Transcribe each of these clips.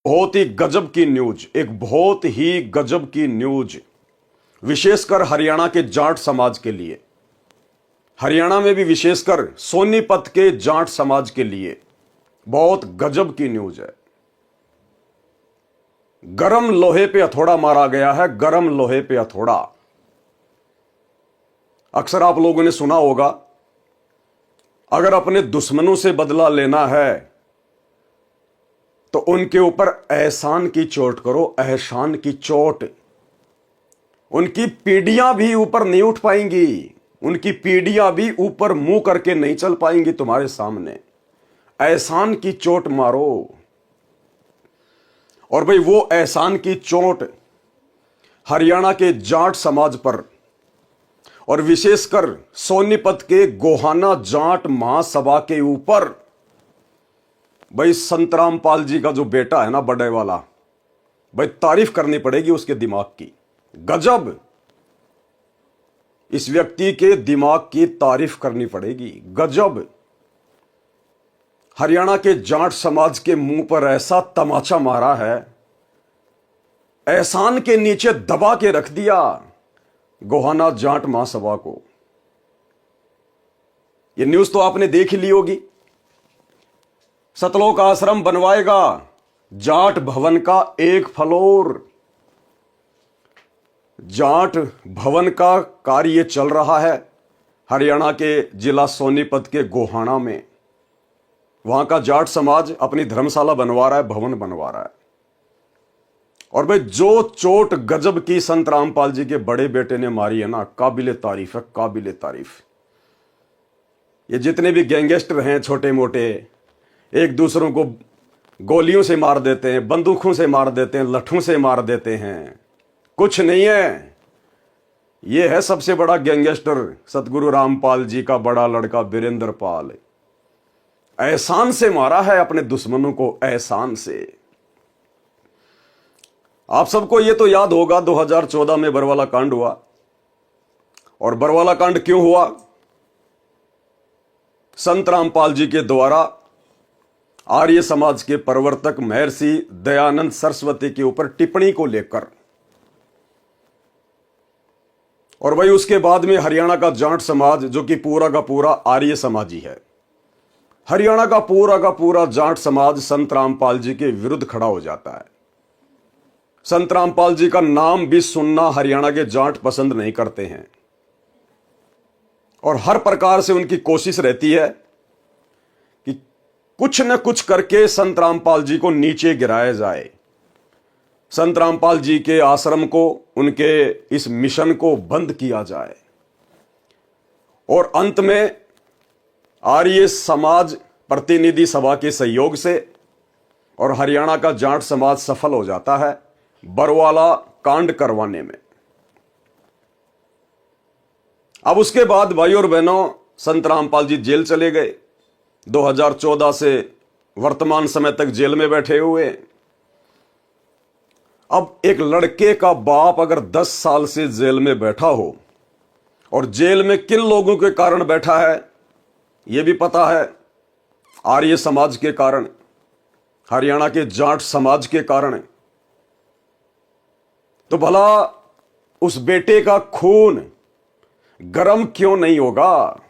बहुत ही गजब की न्यूज, एक बहुत ही गजब की न्यूज, विशेषकर हरियाणा के जाट समाज के लिए, हरियाणा में भी विशेषकर सोनीपत के जाट समाज के लिए बहुत गजब की न्यूज है। गरम लोहे पे हथौड़ा मारा गया है, गरम लोहे पे हथौड़ा। अक्सर आप लोगों ने सुना होगा, अगर अपने दुश्मनों से बदला लेना है तो उनके ऊपर एहसान की चोट करो, एहसान की चोट। उनकी पीढ़ियां भी ऊपर नहीं उठ पाएंगी, उनकी पीढ़ियां भी ऊपर मुंह करके नहीं चल पाएंगी तुम्हारे सामने। एहसान की चोट मारो। और भाई वो एहसान की चोट हरियाणा के जाट समाज पर और विशेषकर सोनीपत के गोहाना जाट महासभा के ऊपर, भाई संत रामपाल जी का जो बेटा है ना, बड़े वाला, भाई तारीफ करनी पड़ेगी उसके दिमाग की। गजब, इस व्यक्ति के दिमाग की तारीफ करनी पड़ेगी। गजब, हरियाणा के जाट समाज के मुंह पर ऐसा तमाचा मारा है, एहसान के नीचे दबा के रख दिया गोहाना जाट महासभा को। यह न्यूज तो आपने देख ही ली होगी। सतलोक आश्रम बनवाएगा जाट भवन का एक फ्लोर। जाट भवन का कार्य चल रहा है हरियाणा के जिला सोनीपत के गोहाना में। वहां का जाट समाज अपनी धर्मशाला बनवा रहा है, भवन बनवा रहा है। और भाई जो चोट गजब की संत रामपाल जी के बड़े बेटे ने मारी है ना, काबिले तारीफ है, काबिले तारीफ। ये जितने भी गैंगस्टर हैं छोटे मोटे, एक दूसरों को गोलियों से मार देते हैं, बंदूकों से मार देते हैं, लठों से मार देते हैं, कुछ नहीं है। ये है सबसे बड़ा गैंगस्टर सतगुरु रामपाल जी का बड़ा लड़का वीरेंद्र पाल। एहसान से मारा है अपने दुश्मनों को, एहसान से। आप सबको ये तो याद होगा 2014 में बरवाला कांड हुआ। और बरवाला कांड क्यों हुआ? संत रामपाल जी के द्वारा आर्य समाज के प्रवर्तक महर्षि दयानंद सरस्वती के ऊपर टिप्पणी को लेकर। और भाई उसके बाद में हरियाणा का जाट समाज, जो कि पूरा का पूरा आर्य समाजी है, हरियाणा का पूरा जाट समाज संत रामपाल जी के विरुद्ध खड़ा हो जाता है। संत रामपाल जी का नाम भी सुनना हरियाणा के जाट पसंद नहीं करते हैं। और हर प्रकार से उनकी कोशिश रहती है कि कुछ न कुछ करके संत रामपाल जी को नीचे गिराया जाए, संत रामपाल जी के आश्रम को, उनके इस मिशन को बंद किया जाए। और अंत में आर्य समाज प्रतिनिधि सभा के सहयोग से और हरियाणा का जाट समाज सफल हो जाता है बरवाला कांड करवाने में। अब उसके बाद भाई और बहनों, संत रामपाल जी जेल चले गए। 2014 से वर्तमान समय तक जेल में बैठे हुए। अब एक लड़के का बाप अगर 10 साल से जेल में बैठा हो, और जेल में किन लोगों के कारण बैठा है यह भी पता है, आर्य समाज के कारण, हरियाणा के जाट समाज के कारण। तो भला उस बेटे का खून गरम क्यों नहीं होगा?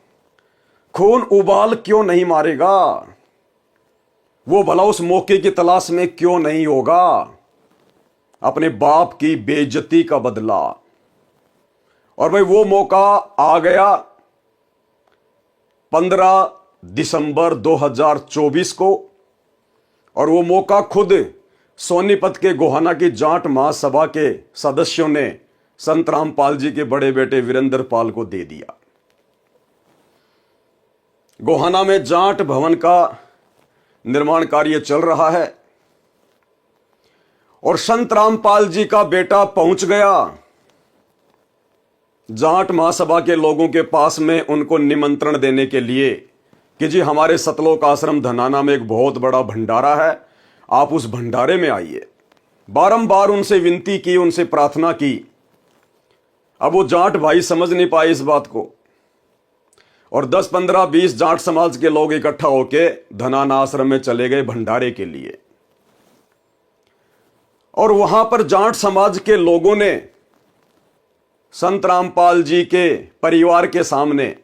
खून उबाल क्यों नहीं मारेगा? वो भला उस मौके की तलाश में क्यों नहीं होगा अपने बाप की बेइज्जती का बदला? और भाई वो मौका आ गया 15 दिसंबर 2024 को। और वो मौका खुद सोनीपत के गोहाना की जाट महासभा के सदस्यों ने संत रामपाल जी के बड़े बेटे वीरेंद्र पाल को दे दिया। गोहाना में जाट भवन का निर्माण कार्य चल रहा है और संत रामपाल जी का बेटा पहुंच गया जाट महासभा के लोगों के पास में, उनको निमंत्रण देने के लिए कि जी हमारे सतलोक आश्रम धनाना में एक बहुत बड़ा भंडारा है, आप उस भंडारे में आइए। बारंबार उनसे विनती की, उनसे प्रार्थना की। अब वो जाट भाई समझ नहीं पाए इस बात को, और 10, 15, 20 जाट समाज के लोग इकट्ठा होके धनाना आश्रम में चले गए भंडारे के लिए। और वहां पर जाट समाज के लोगों ने संत रामपाल जी के परिवार के सामने,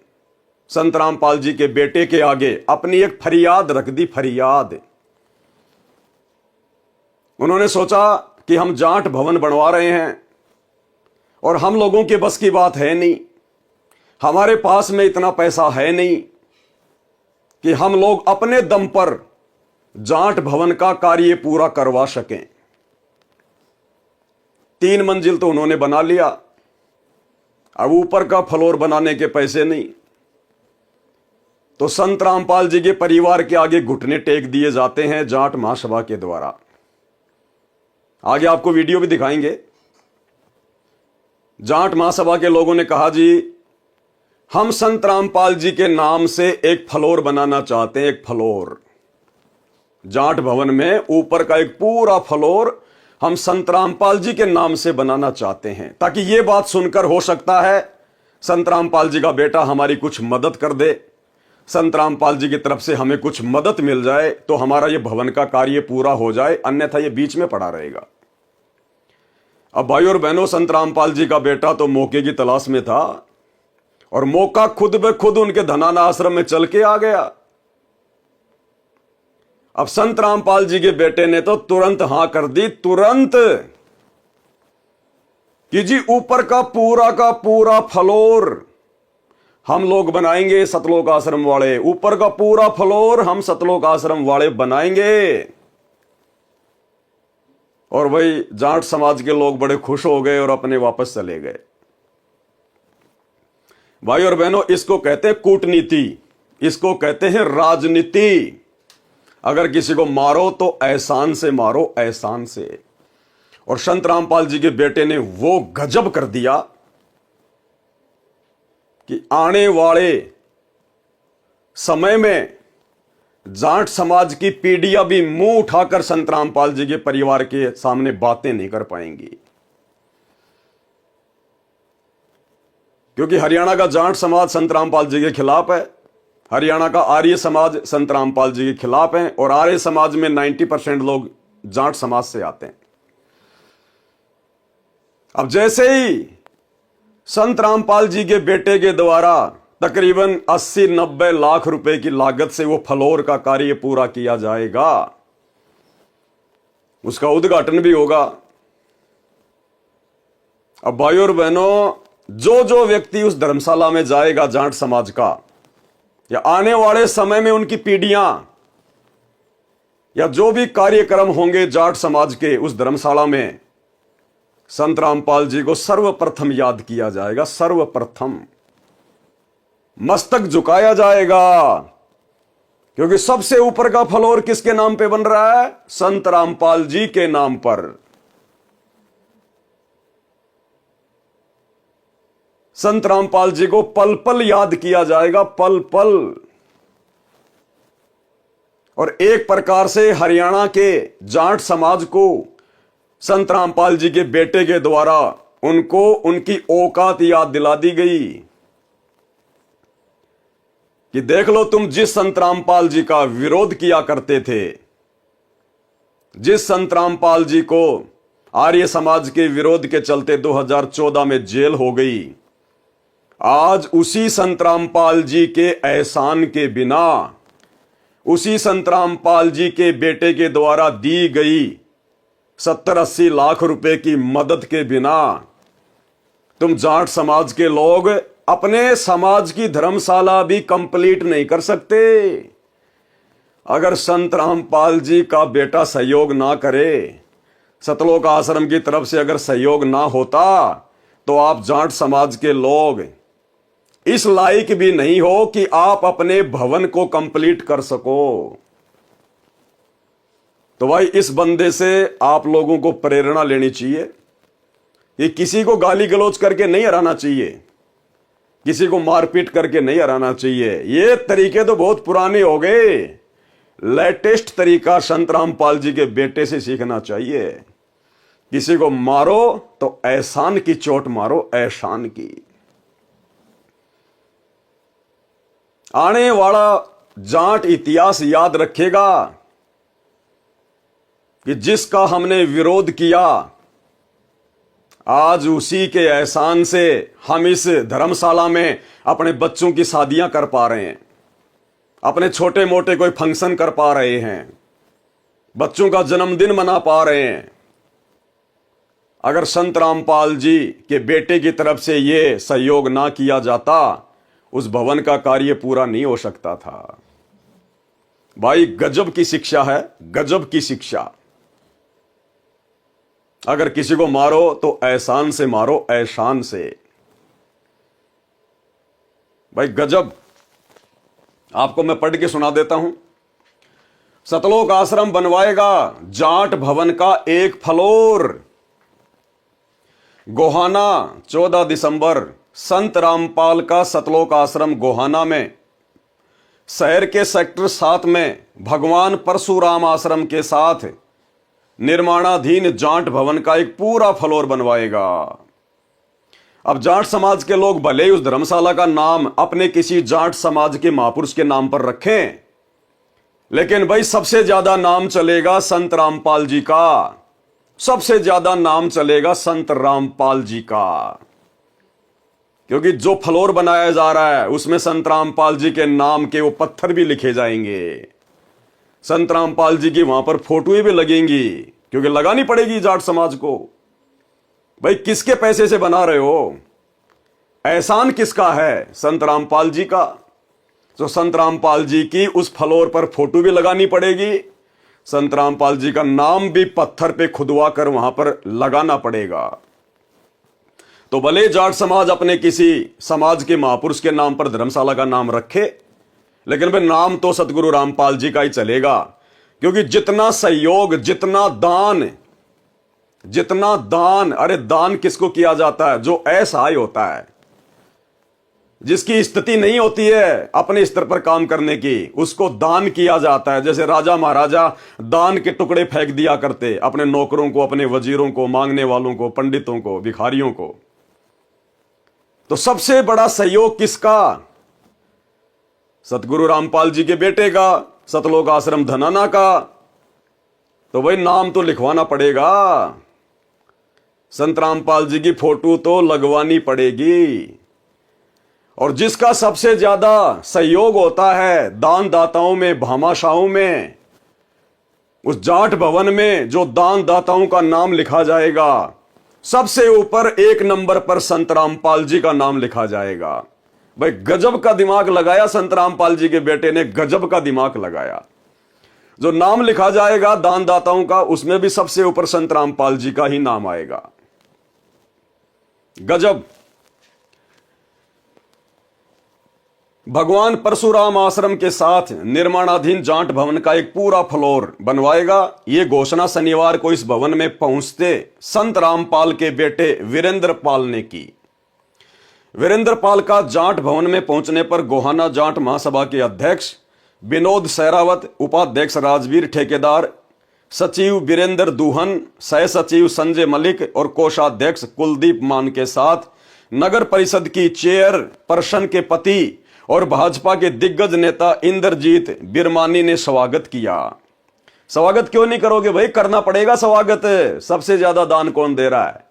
संत रामपाल जी के बेटे के आगे अपनी एक फरियाद रख दी। फरियाद, उन्होंने सोचा कि हम जाट भवन बनवा रहे हैं और हम लोगों के बस की बात है नहीं, हमारे पास में इतना पैसा है नहीं कि हम लोग अपने दम पर जाट भवन का कार्य पूरा करवा सकें। 3 मंजिल तो उन्होंने बना लिया, अब ऊपर का फ्लोर बनाने के पैसे नहीं, तो संत रामपाल जी के परिवार के आगे घुटने टेक दिए जाते हैं जाट महासभा के द्वारा। आगे आपको वीडियो भी दिखाएंगे। जाट महासभा के लोगों ने कहा, जी हम संत रामपाल जी के नाम से एक फ्लोर बनाना चाहते हैं। एक फ्लोर जाट भवन में ऊपर का एक पूरा फ्लोर हम संत रामपाल जी के नाम से बनाना चाहते हैं, ताकि यह बात सुनकर हो सकता है संत रामपाल जी का बेटा हमारी कुछ मदद कर दे, संत रामपाल जी की तरफ से हमें कुछ मदद मिल जाए तो हमारा यह भवन का कार्य पूरा हो जाए, अन्यथा यह बीच में पड़ा रहेगा। अब भाई और बहनों, संत रामपाल जी का बेटा तो मौके की तलाश में था और मौका खुद ब खुद उनके धनाना आश्रम में चल के आ गया। अब संत रामपाल जी के बेटे ने तो तुरंत हां कर दी, तुरंत, कि जी ऊपर का पूरा फ्लोर हम लोग बनाएंगे, सतलोक आश्रम वाले, ऊपर का पूरा फ्लोर हम सतलोक आश्रम वाले बनाएंगे। और भाई जाट समाज के लोग बड़े खुश हो गए और अपने वापस चले गए। भाई और बहनों, इसको कहते हैं कूटनीति, इसको कहते हैं राजनीति। अगर किसी को मारो तो एहसान से मारो, एहसान से। और संत रामपाल जी के बेटे ने वो गजब कर दिया कि आने वाले समय में जाट समाज की पीढ़ियां भी मुंह उठाकर संत रामपाल जी के परिवार के सामने बातें नहीं कर पाएंगी, क्योंकि हरियाणा का जाट समाज संत रामपाल जी के खिलाफ है, हरियाणा का आर्य समाज संत रामपाल जी के खिलाफ है, और आर्य समाज में 90% लोग जाट समाज से आते हैं। अब जैसे ही संत रामपाल जी के बेटे के द्वारा तकरीबन 80-90 लाख रुपए की लागत से वो फ्लोर का कार्य पूरा किया जाएगा, उसका उद्घाटन भी होगा। अब भाई और बहनों, जो व्यक्ति उस धर्मशाला में जाएगा जाट समाज का, या आने वाले समय में उनकी पीढ़ियां, या जो भी कार्यक्रम होंगे जाट समाज के उस धर्मशाला में, संत रामपाल जी को सर्वप्रथम याद किया जाएगा, सर्वप्रथम मस्तक झुकाया जाएगा, क्योंकि सबसे ऊपर का फ्लोर किसके नाम पे बन रहा है? संत रामपाल जी के नाम पर। संत रामपाल जी को पल पल याद किया जाएगा, पल पल। और एक प्रकार से हरियाणा के जाट समाज को संत रामपाल जी के बेटे के द्वारा उनको उनकी औकात याद दिला दी गई कि देख लो, तुम जिस संत रामपाल जी का विरोध किया करते थे, जिस संत रामपाल जी को आर्य समाज के विरोध के चलते 2014 में जेल हो गई, आज उसी संत रामपाल जी के एहसान के बिना, उसी संत रामपाल जी के बेटे के द्वारा दी गई 70-80 लाख रुपए की मदद के बिना तुम जाट समाज के लोग अपने समाज की धर्मशाला भी कंप्लीट नहीं कर सकते। अगर संत रामपाल जी का बेटा सहयोग ना करे, सतलोक आश्रम की तरफ से अगर सहयोग ना होता, तो आप जाट समाज के लोग इस लायक भी नहीं हो कि आप अपने भवन को कंप्लीट कर सको। तो भाई, इस बंदे से आप लोगों को प्रेरणा लेनी चाहिए कि किसी को गाली गलौज करके नहीं हराना चाहिए, किसी को मारपीट करके नहीं हराना चाहिए। ये तरीके तो बहुत पुराने हो गए, लेटेस्ट तरीका संत रामपाल जी के बेटे से सीखना चाहिए। किसी को मारो तो एहसान की चोट मारो, एहसान की। आने वाला जाट इतिहास याद रखेगा कि जिसका हमने विरोध किया, आज उसी के एहसान से हम इस धर्मशाला में अपने बच्चों की शादियां कर पा रहे हैं, अपने छोटे मोटे कोई फंक्शन कर पा रहे हैं, बच्चों का जन्मदिन मना पा रहे हैं। अगर संत रामपाल जी के बेटे की तरफ से यह सहयोग ना किया जाता, उस भवन का कार्य पूरा नहीं हो सकता था। भाई गजब की शिक्षा है, गजब की शिक्षा। अगर किसी को मारो तो एहसान से मारो, एहसान से। भाई गजब। आपको मैं पढ़ के सुना देता हूं। सतलोक आश्रम बनवाएगा जाट भवन का एक फ्लोर। गोहाना 14 दिसंबर संत रामपाल का सतलोक आश्रम गोहाना में, शहर के सेक्टर 7 में भगवान परशुराम आश्रम के साथ निर्माणाधीन जाट भवन का एक पूरा फ्लोर बनवाएगा। अब जाट समाज के लोग भले ही उस धर्मशाला का नाम अपने किसी जाट समाज के महापुरुष के नाम पर रखें, लेकिन भाई सबसे ज्यादा नाम चलेगा संत रामपाल जी का, सबसे ज्यादा नाम चलेगा संत रामपाल जी का। क्योंकि जो फ्लोर बनाया जा रहा है उसमें संत रामपाल जी के नाम के वो पत्थर भी लिखे जाएंगे, संत रामपाल जी की वहां पर फोटोएं भी लगेंगी, क्योंकि लगानी पड़ेगी जाट समाज को। भाई किसके पैसे से बना रहे हो? एहसान किसका है? संत रामपाल जी का। तो संत रामपाल जी की उस फ्लोर पर फोटो भी लगानी पड़ेगी, संत रामपाल जी का नाम भी पत्थर पे खुदवा कर वहां पर लगाना पड़ेगा। तो भले जाट समाज अपने किसी समाज के महापुरुष के नाम पर धर्मशाला का नाम रखे, लेकिन भाई नाम तो सतगुरु रामपाल जी का ही चलेगा। क्योंकि जितना सहयोग, जितना दान, अरे दान किसको किया जाता है? जो असहाय होता है, जिसकी स्थिति नहीं होती है अपने स्तर पर काम करने की, उसको दान किया जाता है। जैसे राजा महाराजा दान के टुकड़े फेंक दिया करते अपने नौकरों को, अपने वजीरों को, मांगने वालों को, पंडितों को, भिखारियों को। तो सबसे बड़ा सहयोग किसका? सतगुरु रामपाल जी के बेटे का, सतलोक आश्रम धनाना का। तो भाई नाम तो लिखवाना पड़ेगा, संत रामपाल जी की फोटो तो लगवानी पड़ेगी। और जिसका सबसे ज्यादा सहयोग होता है दान दाताओं में, भामाशाहों में, उस जाट भवन में जो दान दाताओं का नाम लिखा जाएगा, सबसे ऊपर 1 नंबर पर संत रामपाल जी का नाम लिखा जाएगा। भाई गजब का दिमाग लगाया संत रामपाल जी के बेटे ने, गजब का दिमाग लगाया। जो नाम लिखा जाएगा दान दाताओं का, उसमें भी सबसे ऊपर संत रामपाल जी का ही नाम आएगा। गजब। भगवान परशुराम आश्रम के साथ निर्माणाधीन जाट भवन का एक पूरा फ्लोर बनवाएगा। यह घोषणा शनिवार को इस भवन में पहुंचते संत रामपाल के बेटे वीरेंद्र पाल ने की। वीरेंद्र पाल का जाट भवन में पहुंचने पर गोहाना जाट महासभा के अध्यक्ष विनोद सहरावत, उपाध्यक्ष राजवीर ठेकेदार, सचिव वीरेंद्र दूहन, सह सचिव संजय मलिक और कोषाध्यक्ष कुलदीप मान के साथ नगर परिषद की चेयर पर्सन के पति और भाजपा के दिग्गज नेता इंद्रजीत बिरमानी ने स्वागत किया। स्वागत क्यों नहीं करोगे भाई? करना पड़ेगा स्वागत। सबसे ज्यादा दान कौन दे रहा है?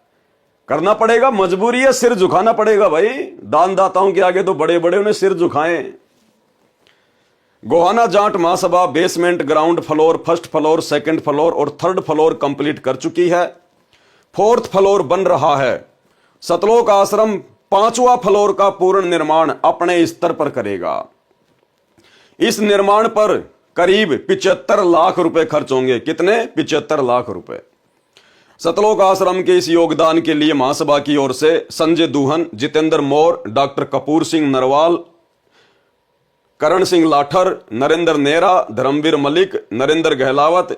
करना पड़ेगा, मजबूरी है, सिर झुकाना पड़ेगा भाई। दान दाताओं के आगे तो बड़े बड़े उन्हें सिर झुकाएं। Gohana Jat Mahasabha basement, ground floor, first floor, second floor और थर्ड फ्लोर कंप्लीट कर चुकी है। 4th फ्लोर बन रहा है। सतलोक आश्रम 5वां फ्लोर का पूर्ण निर्माण अपने स्तर पर करेगा। इस निर्माण पर करीब 75 लाख रुपए खर्च होंगे। कितने? 75 लाख रुपए। सतलोक आश्रम के इस योगदान के लिए महासभा की ओर से संजय दूहन, जितेंद्र मौर्य, डॉक्टर कपूर सिंह नरवाल, करण सिंह लाठर, नरेंद्र नेहरा, धर्मवीर मलिक, नरेंद्र गहलावत,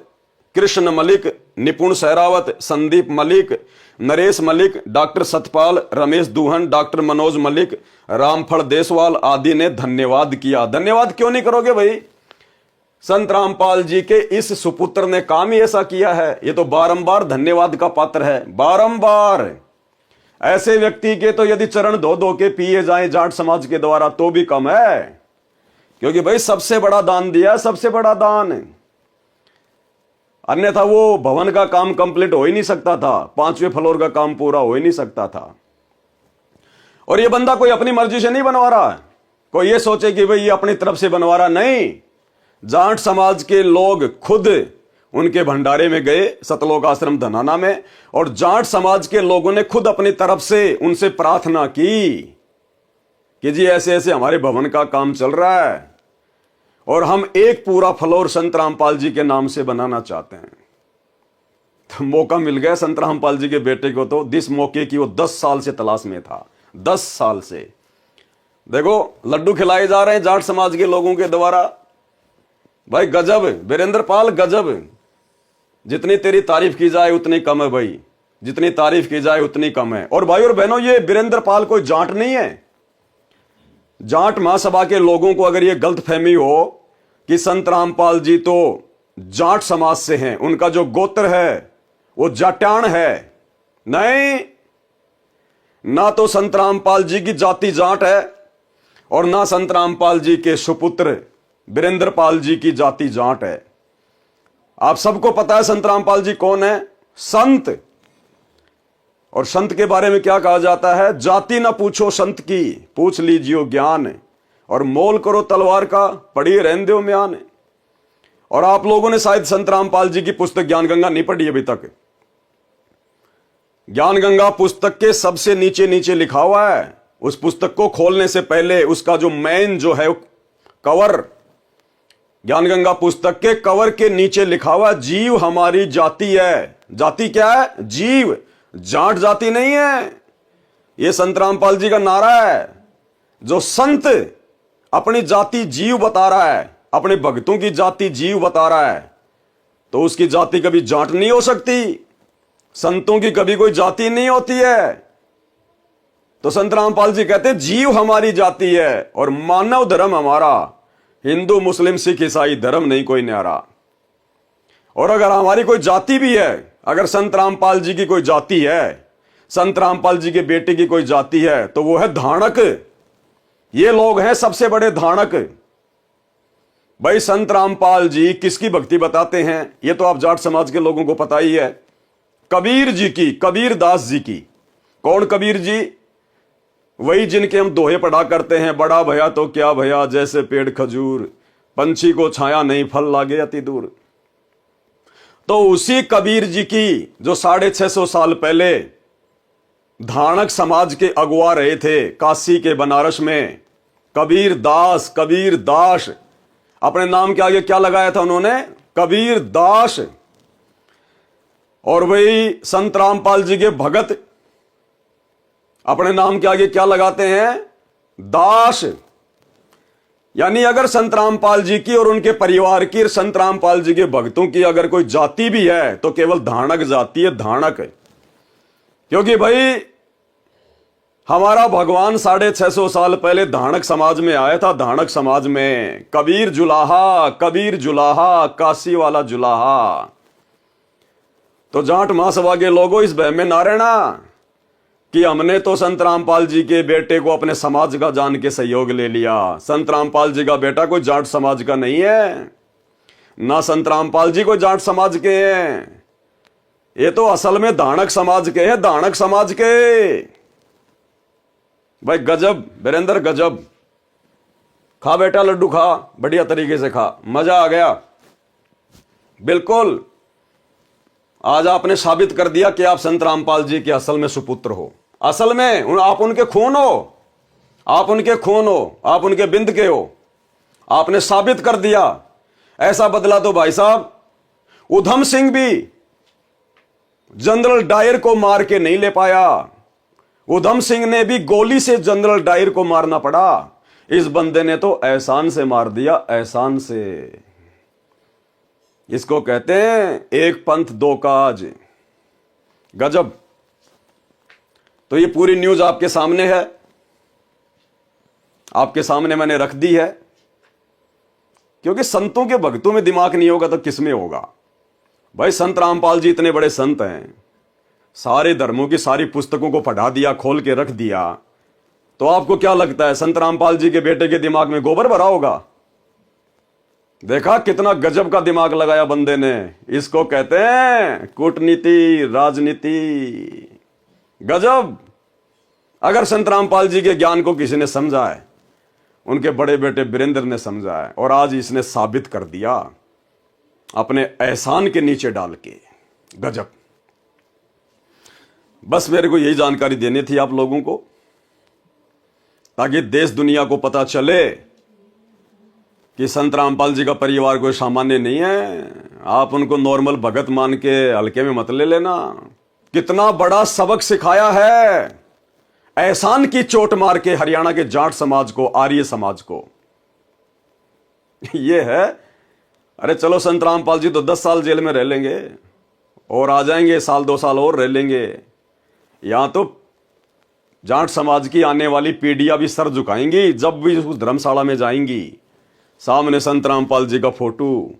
कृष्ण मलिक, निपुण सहरावत, संदीप मलिक, नरेश मलिक, डॉक्टर सतपाल, रमेश दूहन, डॉक्टर मनोज मलिक, रामफल देसवाल आदि ने धन्यवाद किया। धन्यवाद क्यों नहीं करोगे भाई? संत रामपाल जी के इस सुपुत्र ने काम ही ऐसा किया है। ये तो बारंबार धन्यवाद का पात्र है, बारंबार। ऐसे व्यक्ति के तो यदि चरण धो धो के पिए जाएं जाट समाज के द्वारा तो भी कम है, क्योंकि भाई सबसे बड़ा दान दिया, सबसे बड़ा दान। अन्यथा वो भवन का काम कंप्लीट हो ही नहीं सकता था, 5वें फ्लोर का काम पूरा हो ही नहीं सकता था। और ये बंदा कोई अपनी मर्जी से नहीं बनवा रहा है, कोई ये सोचे कि भाई ये अपनी तरफ से बनवा रहा, नहीं। जाट समाज के लोग खुद उनके भंडारे में गए सतलोक आश्रम धनाना में, और जाट समाज के लोगों ने खुद अपनी तरफ से उनसे प्रार्थना की कि जी ऐसे ऐसे हमारे भवन का काम चल रहा है और हम एक पूरा फ्लोर संत रामपाल जी के नाम से बनाना चाहते हैं। तो मौका मिल गया संत रामपाल जी के बेटे को, तो जिस मौके की वो 10 साल से तलाश में था, 10 साल से। देखो लड्डू खिलाए जा रहे हैं जाट समाज के लोगों के द्वारा। भाई गजब वीरेंद्र पाल, गजब। जितनी तेरी तारीफ की जाए उतनी कम है भाई, जितनी तारीफ की जाए उतनी कम है। और भाई और बहनों, ये वीरेंद्र पाल कोई जाट नहीं है। जाट महासभा के लोगों को अगर ये गलतफहमी हो कि संत रामपाल जी तो जाट समाज से हैं, उनका जो गोत्र है वो जाट्यान है, नहीं। ना तो संत रामपाल जी की जाति जाट है और ना संत रामपाल जी के सुपुत्र वीरेंद्र पाल जी की जाति जाट है। आप सबको पता है संत रामपाल जी कौन है, संत। और संत के बारे में क्या कहा जाता है, जाति ना पूछो संत की, पूछ लीजियो ज्ञान, और मोल करो तलवार का, पढ़िए रहने दो म्यान। और आप लोगों ने शायद संत रामपाल जी की पुस्तक ज्ञान गंगा नहीं पढ़ी अभी तक। ज्ञान गंगा पुस्तक के सबसे नीचे नीचे लिखा हुआ है, उस पुस्तक को खोलने से पहले उसका जो मेन जो है कवर, ज्ञान गंगा पुस्तक के कवर के नीचे लिखा हुआ जीव हमारी जाति है। जाति क्या है, जीव, जाट जाति नहीं है। यह संत रामपाल जी का नारा है। जो संत अपनी जाति जीव बता रहा है, अपने भक्तों की जाति जीव बता रहा है, तो उसकी जाति कभी जाट नहीं हो सकती। संतों की कभी कोई जाति नहीं होती है। तो संत रामपाल जी कहते जीव हमारी जाति है और मानव धर्म हमारा, हिंदू मुस्लिम सिख ईसाई धर्म नहीं कोई न्यारा। और अगर हमारी कोई जाति भी है, अगर संत रामपाल जी की कोई जाति है, संत रामपाल जी के बेटे की कोई जाति है, तो वो है धाणक। ये लोग हैं सबसे बड़े धाणक। भाई संत रामपाल जी किसकी भक्ति बताते हैं, ये तो आप जाट समाज के लोगों को पता ही है। कबीर जी की, कबीर दास जी की। कौन कबीर जी, वही जिनके हम दोहे पढ़ा करते हैं, बड़ा भया तो क्या भया जैसे पेड़ खजूर, पंछी को छाया नहीं फल लागे अति दूर। तो उसी कबीर जी की जो 650 साल पहले धाणक समाज के अगुआ रहे थे काशी के बनारस में, कबीर दास, कबीर दास, अपने नाम के आगे क्या लगाया था उन्होंने, कबीर दास। और वही संत रामपाल जी के भगत अपने नाम के आगे क्या लगाते हैं, दास। यानी अगर संत रामपाल जी की और उनके परिवार की, संत रामपाल जी के भक्तों की अगर कोई जाति भी है तो केवल धाणक जाति है, धाणक। क्योंकि भाई हमारा भगवान 650 साल पहले धाणक समाज में आया था। धाणक समाज में कबीर जुलाहा, कबीर जुलाहा, काशी वाला जुलाहा। तो जाट महासभा के लोगों इस बहम में ना रहना कि हमने तो संत रामपाल जी के बेटे को अपने समाज का जान के सहयोग ले लिया। संत रामपाल जी का बेटा कोई जाट समाज का नहीं है, ना संत रामपाल जी कोई जाट समाज के हैं। ये तो असल में धाणक समाज के हैं, धाणक समाज के। भाई गजब वीरेंद्र, गजब। खा बेटा लड्डू खा, बढ़िया तरीके से खा, मजा आ गया। बिल्कुल, आज आपने साबित कर दिया कि आप संत रामपाल जी के असल में सुपुत्र हो। असल में आप उनके खून हो, आप उनके खून हो, आप उनके बिंद के हो। आपने साबित कर दिया। ऐसा बदला तो भाई साहब उधम सिंह भी जनरल डायर को मार के नहीं ले पाया। उधम सिंह ने भी गोली से जनरल डायर को मारना पड़ा। इस बंदे ने तो एहसान से मार दिया, एहसान से। इसको कहते हैं एक पंथ दो काज। गजब। तो ये पूरी न्यूज आपके सामने है, आपके सामने मैंने रख दी है। क्योंकि संतों के भक्तों में दिमाग नहीं होगा तो किसमें होगा। भाई संत रामपाल जी इतने बड़े संत हैं, सारे धर्मों की सारी पुस्तकों को पढ़ा दिया, खोल के रख दिया। तो आपको क्या लगता है संत रामपाल जी के बेटे के दिमाग में गोबर भरा होगा? देखा कितना गजब का दिमाग लगाया बंदे ने। इसको कहते हैं कूटनीति, राजनीति। गजब। अगर संत रामपाल जी के ज्ञान को किसी ने समझा है, उनके बड़े बेटे वीरेंद्र ने समझा है, और आज इसने साबित कर दिया अपने एहसान के नीचे डाल के। गजब। बस मेरे को यही जानकारी देनी थी आप लोगों को, ताकि देश दुनिया को पता चले कि संत रामपाल जी का परिवार कोई सामान्य नहीं है। आप उनको नॉर्मल भगत मान के हल्के में मत ले लेना। कितना बड़ा सबक सिखाया है एहसान की चोट मार के हरियाणा के जाट समाज को, आर्य समाज को। यह है। अरे चलो, संत रामपाल जी तो 10 साल जेल में रह लेंगे और आ जाएंगे, साल 2 साल और रह लेंगे। यहां तो जाट समाज की आने वाली पीढ़ियां भी सर झुकाएंगी जब भी उस धर्मशाला में जाएंगी। सामने संत रामपाल जी का फोटो,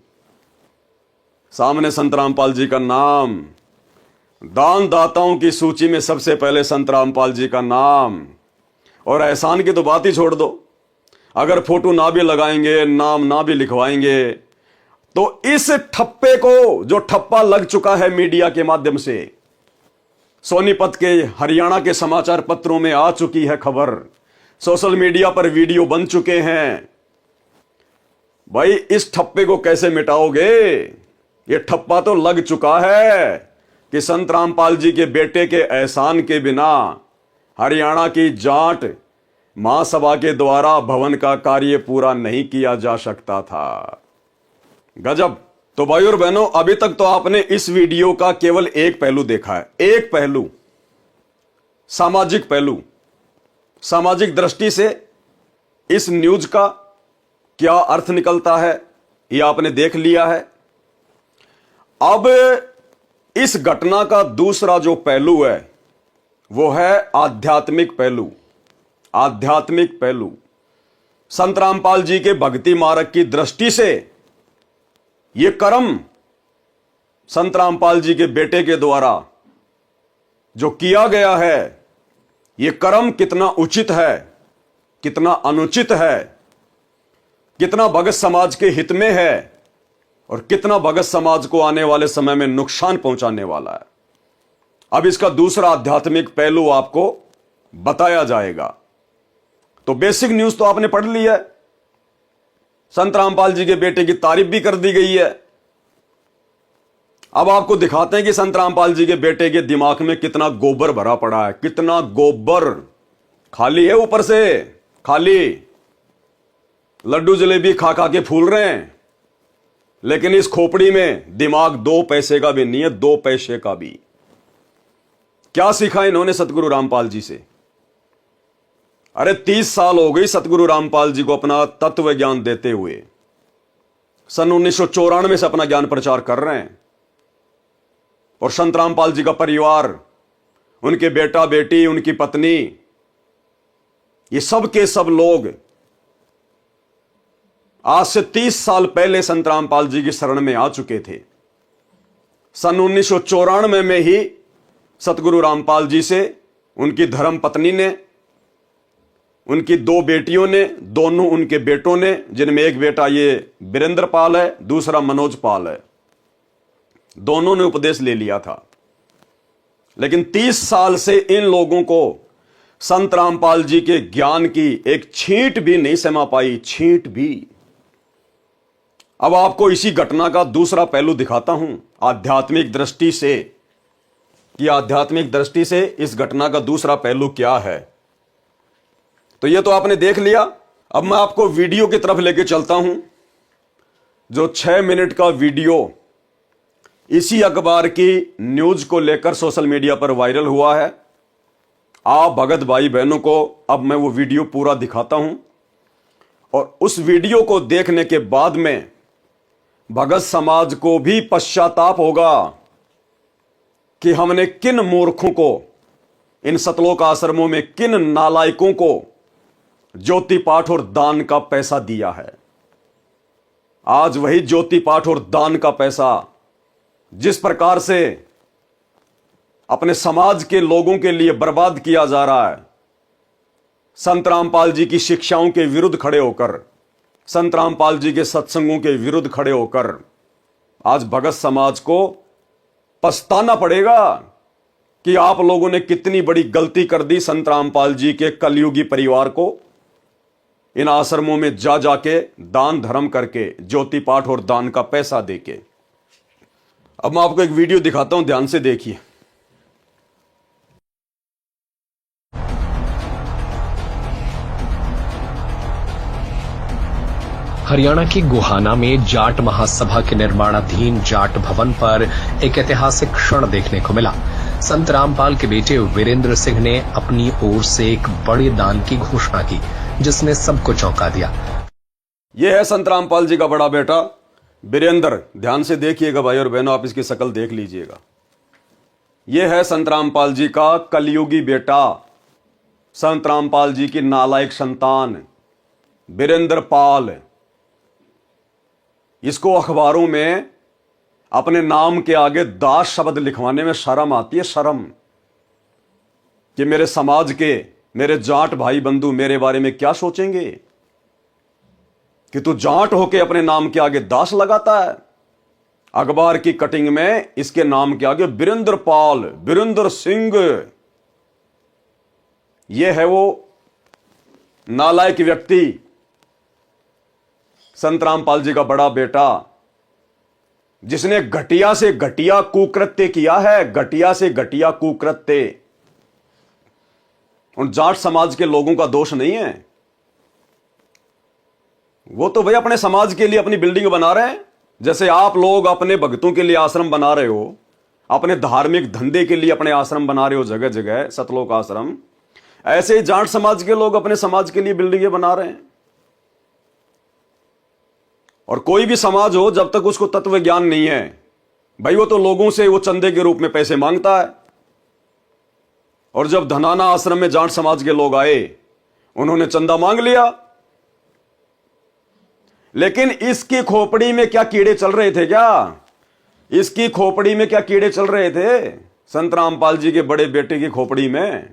सामने संत रामपाल जी का नाम, दान दाताओं की सूची में सबसे पहले संत रामपाल जी का नाम। और एहसान की तो बात ही छोड़ दो, अगर फोटो ना भी लगाएंगे, नाम ना भी लिखवाएंगे, तो इस ठप्पे को, जो ठप्पा लग चुका है मीडिया के माध्यम से, सोनीपत के हरियाणा के समाचार पत्रों में आ चुकी है खबर, सोशल मीडिया पर वीडियो बन चुके हैं। भाई इस ठप्पे को कैसे मिटाओगे? ये ठप्पा तो लग चुका है कि संत रामपाल जी के बेटे के एहसान के बिना हरियाणा की जाट महासभा के द्वारा भवन का कार्य पूरा नहीं किया जा सकता था। गजब। तो भाई और बहनों, अभी तक तो आपने इस वीडियो का केवल एक पहलू देखा है, एक पहलू, सामाजिक पहलू। सामाजिक दृष्टि से इस न्यूज का क्या अर्थ निकलता है, यह आपने देख लिया है। अब इस घटना का दूसरा जो पहलू है वो है आध्यात्मिक पहलू। आध्यात्मिक पहलू संत रामपाल जी के भक्ति मार्ग की दृष्टि से यह कर्म संत रामपाल जी के बेटे के द्वारा जो किया गया है, यह कर्म कितना उचित है, कितना अनुचित है, कितना भगत समाज के हित में है और कितना भगत समाज को आने वाले समय में नुकसान पहुंचाने वाला है। अब इसका दूसरा आध्यात्मिक पहलू आपको बताया जाएगा। तो बेसिक न्यूज तो आपने पढ़ ली है, संत रामपाल जी के बेटे की तारीफ भी कर दी गई है। अब आपको दिखाते हैं कि संत रामपाल जी के बेटे के दिमाग में कितना गोबर भरा पड़ा है, कितना गोबर खाली है, ऊपर से खाली। लड्डू जलेबी खा खा के फूल रहे हैं, लेकिन इस खोपड़ी में दिमाग 2 पैसे का भी नहीं है, 2 पैसे का भी। क्या सीखा इन्होंने सतगुरु रामपाल जी से? अरे 30 साल हो गई सतगुरु रामपाल जी को अपना तत्व ज्ञान देते हुए। सन 1994 से अपना ज्ञान प्रचार कर रहे हैं। और संत रामपाल जी का परिवार, उनके बेटा बेटी, उनकी पत्नी, ये सब के सब लोग आज से 30 साल पहले संत रामपाल जी की शरण में आ चुके थे। सन 1994 में ही सतगुरु रामपाल जी से उनकी धर्म पत्नी ने, उनकी 2 बेटियों ने, दोनों उनके बेटों ने, जिनमें एक बेटा ये वीरेंद्र पाल है, दूसरा मनोज पाल है, दोनों ने उपदेश ले लिया था। लेकिन 30 साल से इन लोगों को संत रामपाल जी के ज्ञान की एक छींट भी नहीं समा पाई, छींट भी। अब आपको इसी घटना का दूसरा पहलू दिखाता हूं आध्यात्मिक दृष्टि से, कि आध्यात्मिक दृष्टि से इस घटना का दूसरा पहलू क्या है। तो यह तो आपने देख लिया। अब मैं आपको वीडियो की तरफ लेके चलता हूं, जो 6 मिनट का वीडियो इसी अखबार की न्यूज को लेकर सोशल मीडिया पर वायरल हुआ है। आप भगत भाई बहनों को अब मैं वो वीडियो पूरा दिखाता हूं, और उस वीडियो को देखने के बाद में भगत समाज को भी पश्चाताप होगा कि हमने किन मूर्खों को, इन सतलोक आश्रमों में किन नालायकों को ज्योति पाठ और दान का पैसा दिया है। आज वही ज्योति पाठ और दान का पैसा जिस प्रकार से अपने समाज के लोगों के लिए बर्बाद किया जा रहा है, संत रामपाल जी की शिक्षाओं के विरुद्ध खड़े होकर, संत रामपाल जी के सत्संगों के विरुद्ध खड़े होकर आज भगत समाज को पछताना पड़ेगा कि आप लोगों ने कितनी बड़ी गलती कर दी संत रामपाल जी के कलयुगी परिवार को इन आश्रमों में जा जाके दान धर्म करके ज्योति पाठ और दान का पैसा देके। अब मैं आपको एक वीडियो दिखाता हूं, ध्यान से देखिए। हरियाणा के गोहाना में जाट महासभा के निर्माणाधीन जाट भवन पर एक ऐतिहासिक क्षण देखने को मिला। संत रामपाल के बेटे वीरेंद्र सिंह ने अपनी ओर से एक बड़े दान की घोषणा की, जिसने सबको चौंका दिया। यह है संत रामपाल जी का बड़ा बेटा वीरेंद्र। ध्यान से देखिएगा भाई और बहनों, आप इसकी शक्ल देख लीजिएगा। यह है संत रामपाल जी का कलयुगी बेटा, संत रामपाल जी की नालायक संतान वीरेंद्र पाल। इसको अखबारों में अपने नाम के आगे दास शब्द लिखवाने में शर्म आती है, शर्म, कि मेरे समाज के, मेरे जाट भाई बंधु मेरे बारे में क्या सोचेंगे कि तू जाट होके अपने नाम के आगे दास लगाता है। अखबार की कटिंग में इसके नाम के आगे वीरेंद्र पाल, वीरेंद्र सिंह। यह है वो नालायक व्यक्ति, संत रामपाल जी का बड़ा बेटा, जिसने घटिया से घटिया कुकृत्य किया है, घटिया से घटिया कुकृत्य। उन जाट समाज के लोगों का दोष नहीं है, वो तो भाई अपने समाज के लिए अपनी बिल्डिंग बना रहे हैं। जैसे आप लोग अपने भक्तों के लिए आश्रम बना रहे हो, अपने धार्मिक धंधे के लिए अपने आश्रम बना रहे हो जगह जगह, सतलोक आश्रम, ऐसे ही जाट समाज के लोग अपने समाज के लिए बिल्डिंगें बना रहे हैं। और कोई भी समाज हो, जब तक उसको तत्व ज्ञान नहीं है भाई, वो तो लोगों से वो चंदे के रूप में पैसे मांगता है। और जब धनाना आश्रम में जाट समाज के लोग आए, उन्होंने चंदा मांग लिया। लेकिन इसकी खोपड़ी में क्या कीड़े चल रहे थे? क्या इसकी खोपड़ी में क्या कीड़े चल रहे थे? संत रामपाल जी के बड़े बेटे की खोपड़ी में।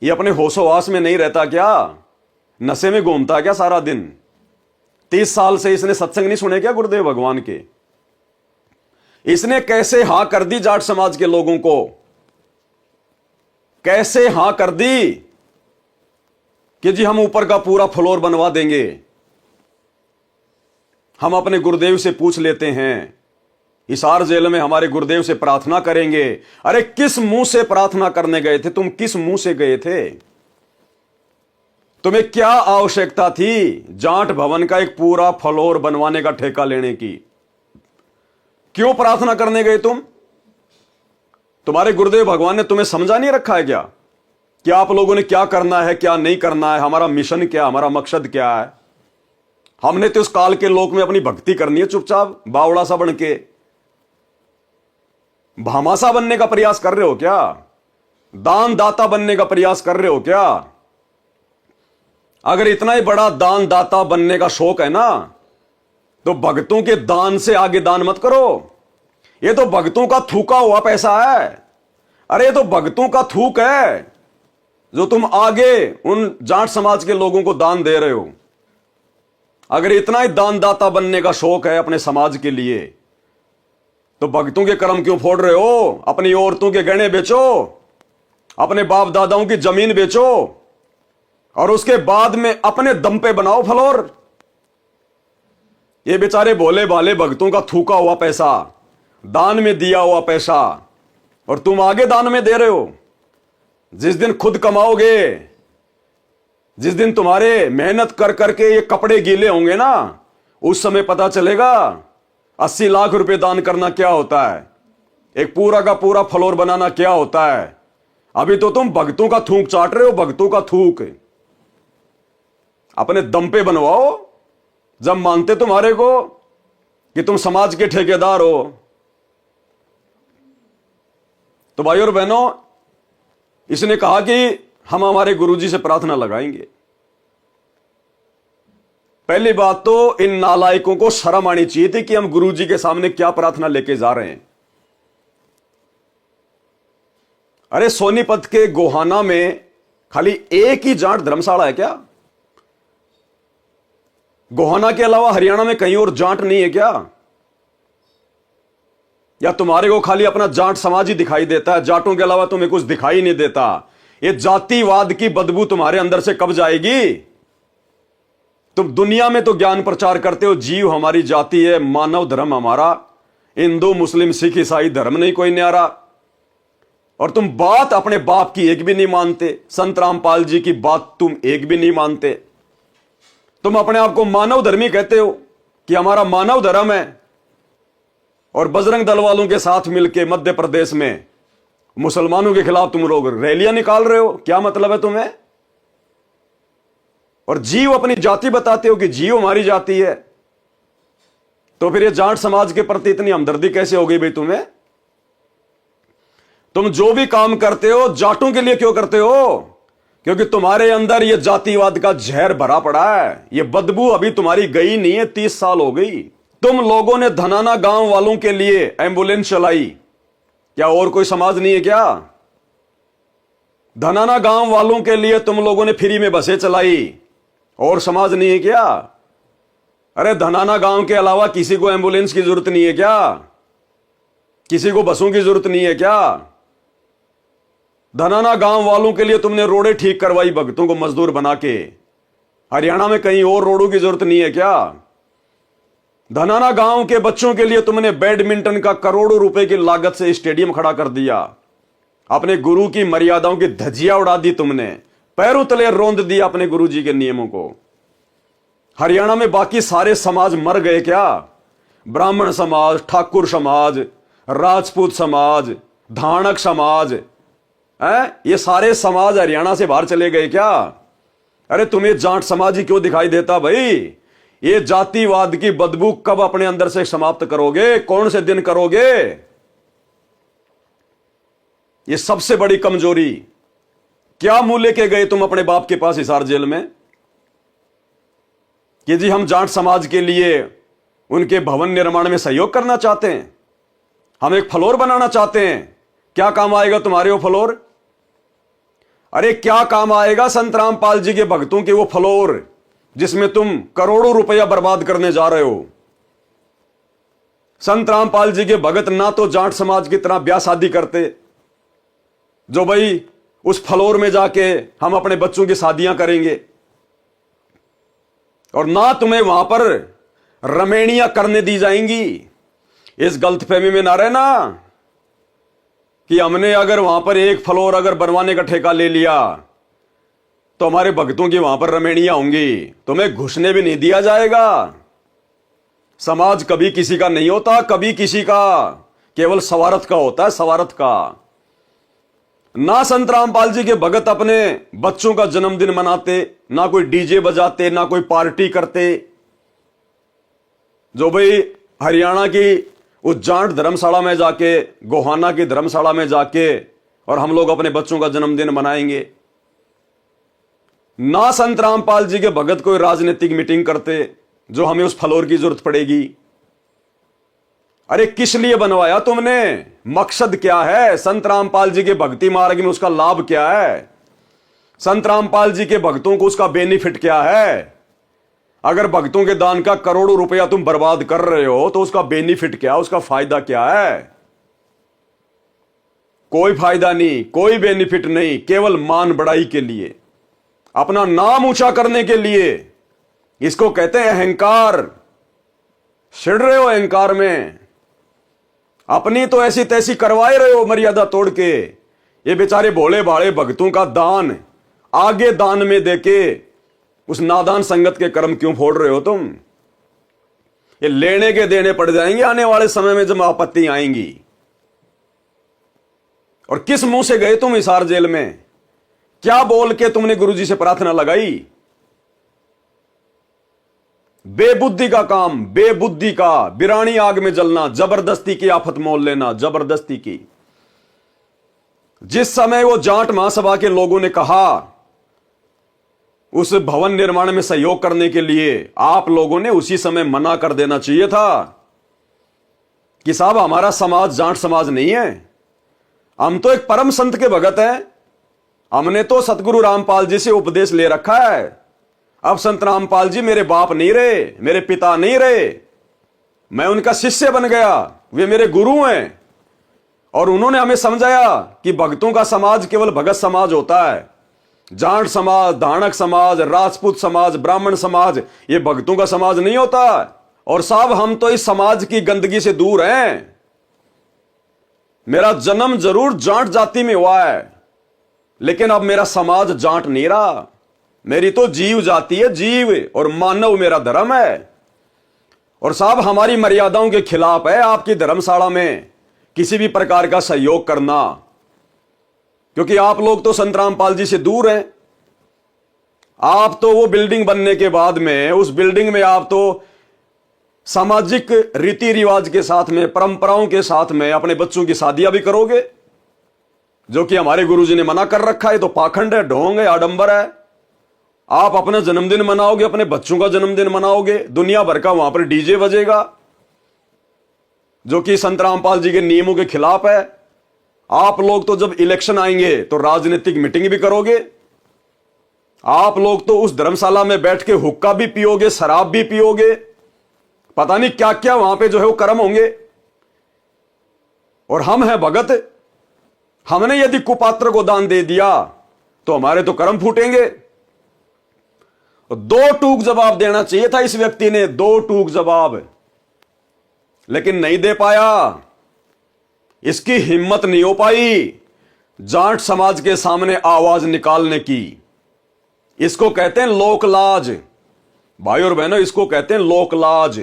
ये अपने होशोवास में नहीं रहता क्या? नशे में घूमता क्या सारा दिन? 30 साल से इसने सत्संग नहीं सुने क्या गुरुदेव भगवान के? इसने कैसे हां कर दी जाट समाज के लोगों को? कैसे हां कर दी कि जी हम ऊपर का पूरा फ्लोर बनवा देंगे, हम अपने गुरुदेव से पूछ लेते हैं, हिसार जेल में हमारे गुरुदेव से प्रार्थना करेंगे। अरे किस मुंह से प्रार्थना करने गए थे तुम? किस मुंह से गए थे? तुम्हें क्या आवश्यकता थी जाट भवन का एक पूरा फ्लोर बनवाने का ठेका लेने की? क्यों प्रार्थना करने गए तुम? तुम्हारे गुरुदेव भगवान ने तुम्हें समझा नहीं रखा है क्या कि आप लोगों ने क्या करना है, क्या नहीं करना है, हमारा मिशन क्या, हमारा मकसद क्या है? हमने तो इस काल के लोक में अपनी भक्ति करनी है, चुपचाप बावड़ा सा बन के भामासा बनने का प्रयास कर रहे हो क्या? दान दाता बनने का प्रयास कर रहे हो क्या? अगर इतना ही बड़ा दान दाता बनने का शौक है ना, तो भक्तों के दान से आगे दान मत करो। ये तो भक्तों का थूका हुआ पैसा है। अरे ये तो भक्तों का थूक है जो तुम आगे उन जाट समाज के लोगों को दान दे रहे हो। अगर इतना ही दान दाता बनने का शौक है अपने समाज के लिए, तो भक्तों के कर्म क्यों फोड़ रहे हो? अपनी औरतों के गहने बेचो, अपने बाप दादाओं की जमीन बेचो, और उसके बाद में अपने दम पे बनाओ फ्लोर। ये बेचारे भोले भाले भक्तों का थूका हुआ पैसा, दान में दिया हुआ पैसा, और तुम आगे दान में दे रहे हो। जिस दिन खुद कमाओगे, जिस दिन तुम्हारे मेहनत कर करके ये कपड़े गीले होंगे ना, उस समय पता चलेगा 80 लाख रुपए दान करना क्या होता है, एक पूरा का पूरा फ्लोर बनाना क्या होता है। अभी तो तुम भक्तों का थूक चाट रहे हो, भक्तों का थूक। अपने दम पे बनवाओ। जब मानते तुम्हारे को कि तुम समाज के ठेकेदार हो, तो भाई और बहनों, इसने कहा कि हम हमारे गुरुजी से प्रार्थना लगाएंगे। पहली बात तो इन नालायकों को शर्म आनी चाहिए थी कि हम गुरुजी के सामने क्या प्रार्थना लेके जा रहे हैं। अरे सोनीपत के गोहाना में खाली एक ही जाट धर्मशाला है क्या? गोहाना के अलावा हरियाणा में कहीं और जाट नहीं है क्या? या तुम्हारे को खाली अपना जाट समाज ही दिखाई देता है, जाटों के अलावा तुम्हें कुछ दिखाई नहीं देता? ये जातिवाद की बदबू तुम्हारे अंदर से कब जाएगी? तुम दुनिया में तो ज्ञान प्रचार करते हो, जीव हमारी जाति है, मानव धर्म हमारा, हिंदू मुस्लिम सिख ईसाई धर्म नहीं कोई न्यारा, और तुम बात अपने बाप की एक भी नहीं मानते। संत रामपाल जी की बात तुम एक भी नहीं मानते। तुम अपने आप को मानव धर्मी कहते हो कि हमारा मानव धर्म है, और बजरंग दल वालों के साथ मिलकर मध्य प्रदेश में मुसलमानों के खिलाफ तुम लोग रैलियां निकाल रहे हो। क्या मतलब है तुम्हें? और जीव अपनी जाति बताते हो कि जीव हमारी जाति है। तो फिर ये जाट समाज के प्रति इतनी हमदर्दी कैसे हो गई भाई तुम्हें? तुम जो भी काम करते हो जाटों के लिए क्यों करते हो? क्योंकि तुम्हारे अंदर ये जातिवाद का जहर भरा पड़ा है। ये बदबू अभी तुम्हारी गई नहीं है, 30 साल हो गई। तुम लोगों ने धनाना गांव वालों के लिए एम्बुलेंस चलाई, क्या और कोई समाज नहीं है क्या? धनाना गांव वालों के लिए तुम लोगों ने फ्री में बसें चलाई, और समाज नहीं है क्या? अरे धनाना गांव के अलावा किसी को एम्बुलेंस की जरूरत नहीं है क्या? किसी को बसों की जरूरत नहीं है क्या? धनाना गांव वालों के लिए तुमने रोडें ठीक करवाई भगतों को मजदूर बना के। हरियाणा में कहीं और रोडों की जरूरत नहीं है क्या? धनाना गांव के बच्चों के लिए तुमने बैडमिंटन का करोड़ों रुपए की लागत से स्टेडियम खड़ा कर दिया। अपने गुरु की मर्यादाओं की धज्जियां उड़ा दी तुमने, पैरों तले रौंद दिया अपने गुरु जी के नियमों को। हरियाणा में बाकी सारे समाज मर गए क्या? ब्राह्मण समाज, ठाकुर समाज, राजपूत समाज, धानक समाज, ये सारे समाज हरियाणा से बाहर चले गए क्या? अरे तुम्हें जाट समाज ही क्यों दिखाई देता भाई? ये जातिवाद की बदबू कब अपने अंदर से समाप्त करोगे? कौन से दिन करोगे? ये सबसे बड़ी कमजोरी। क्या मुंह लेके गए तुम अपने बाप के पास हिसार जेल में कि जी हम जाट समाज के लिए उनके भवन निर्माण में सहयोग करना चाहते हैं, हम एक फ्लोर बनाना चाहते हैं। क्या काम आएगा तुम्हारे वो फ्लोर? अरे क्या काम आएगा संत रामपाल जी के भक्तों के वो फ्लोर जिसमें तुम करोड़ों रुपया बर्बाद करने जा रहे हो? संत रामपाल जी के भगत ना तो जाट समाज की तरह ब्याह शादी करते, जो भाई उस फ्लोर में जाके हम अपने बच्चों की शादियां करेंगे, और ना तुम्हें वहां पर रमेणियां करने दी जाएंगी। इस गलतफहमी में ना रहना कि हमने अगर वहां पर एक फ्लोर अगर बनवाने का ठेका ले लिया तो हमारे भक्तों की वहां पर रमेणियां होंगी, तुम्हें घुसने भी नहीं दिया जाएगा। समाज कभी किसी का नहीं होता, कभी किसी का केवल सवारथ का होता है, सवारथ का। ना संत रामपाल जी के भगत अपने बच्चों का जन्मदिन मनाते, ना कोई डीजे बजाते, ना कोई पार्टी करते। जो भाई हरियाणा की उस जाट धर्मशाला में जाके, गोहाना की धर्मशाला में जाके और हम लोग अपने बच्चों का जन्मदिन मनाएंगे। ना संत रामपाल जी के भगत कोई राजनीतिक मीटिंग करते जो हमें उस फ्लोर की जरूरत पड़ेगी। अरे किस लिए बनवाया तुमने? मकसद क्या है? संत रामपाल जी के भक्ति मार्ग में उसका लाभ क्या है? संत रामपाल जी के भक्तों को उसका बेनिफिट क्या है? अगर भक्तों के दान का करोड़ों रुपया तुम बर्बाद कर रहे हो तो उसका बेनिफिट क्या, उसका फायदा क्या है? कोई फायदा नहीं, कोई बेनिफिट नहीं, केवल मान बढ़ाई के लिए, अपना नाम ऊंचा करने के लिए। इसको कहते हैं अहंकार। छिड़ रहे हो अहंकार में, अपनी तो ऐसी तैसी करवाए रहे हो मर्यादा तोड़ के। ये बेचारे भोले भाले भक्तों का दान आगे दान में देके उस नादान संगत के कर्म क्यों फोड़ रहे हो तुम? ये लेने के देने पड़ जाएंगे आने वाले समय में जब आपत्ति आएंगी। और किस मुंह से गए तुम हिसार जेल में? क्या बोल के तुमने गुरुजी से प्रार्थना लगाई? बेबुद्धि का काम, बेबुद्धि का, बिरानी आग में जलना, जबरदस्ती की आफत मोल लेना, जबरदस्ती की। जिस समय वो जाट महासभा के लोगों ने कहा उस भवन निर्माण में सहयोग करने के लिए, आप लोगों ने उसी समय मना कर देना चाहिए था कि साहब हमारा समाज जाट समाज नहीं है, हम तो एक परम संत के भगत हैं, हमने तो सतगुरु रामपाल जी से उपदेश ले रखा है, अब संत रामपाल जी मेरे बाप नहीं रहे, मेरे पिता नहीं रहे, मैं उनका शिष्य बन गया, वे मेरे गुरु हैं। और उन्होंने हमें समझाया कि भक्तों का समाज केवल भगत समाज होता है। जाट समाज, धाणक समाज, राजपूत समाज, ब्राह्मण समाज, ये भक्तों का समाज नहीं होता। और साहब हम तो इस समाज की गंदगी से दूर हैं। मेरा जन्म जरूर जाट जाति में हुआ है, लेकिन अब मेरा समाज जाट नहीं रहा। मेरी तो जीव जाति है, जीव, और मानव मेरा धर्म है। और साहब हमारी मर्यादाओं के खिलाफ है आपकी धर्मशाला में किसी भी प्रकार का सहयोग करना, क्योंकि आप लोग तो संत रामपाल जी से दूर हैं। आप तो वो बिल्डिंग बनने के बाद में, उस बिल्डिंग में आप तो सामाजिक रीति रिवाज के साथ में, परंपराओं के साथ में अपने बच्चों की शादियां भी करोगे, जो कि हमारे गुरुजी ने मना कर रखा है। तो पाखंड है, ढोंग है, आडंबर है। आप अपना जन्मदिन मनाओगे, अपने बच्चों का जन्मदिन मनाओगे, दुनिया भर का वहां पर डीजे बजेगा, जो कि संत रामपाल जी के नियमों के खिलाफ है। आप लोग तो जब इलेक्शन आएंगे तो राजनीतिक मीटिंग भी करोगे। आप लोग तो उस धर्मशाला में बैठ के हुक्का भी पियोगे, शराब भी पियोगे, पता नहीं क्या क्या वहां पे जो है वो कर्म होंगे। और हम हैं भगत, हमने यदि कुपात्र को दान दे दिया तो हमारे तो कर्म फूटेंगे। दो टूक जवाब देना चाहिए था इस व्यक्ति ने, दो टूक जवाब, लेकिन नहीं दे पाया। इसकी हिम्मत नहीं हो पाई जाट समाज के सामने आवाज निकालने की। इसको कहते हैं लोकलाज, भाई और बहनों, इसको कहते हैं लोकलाज।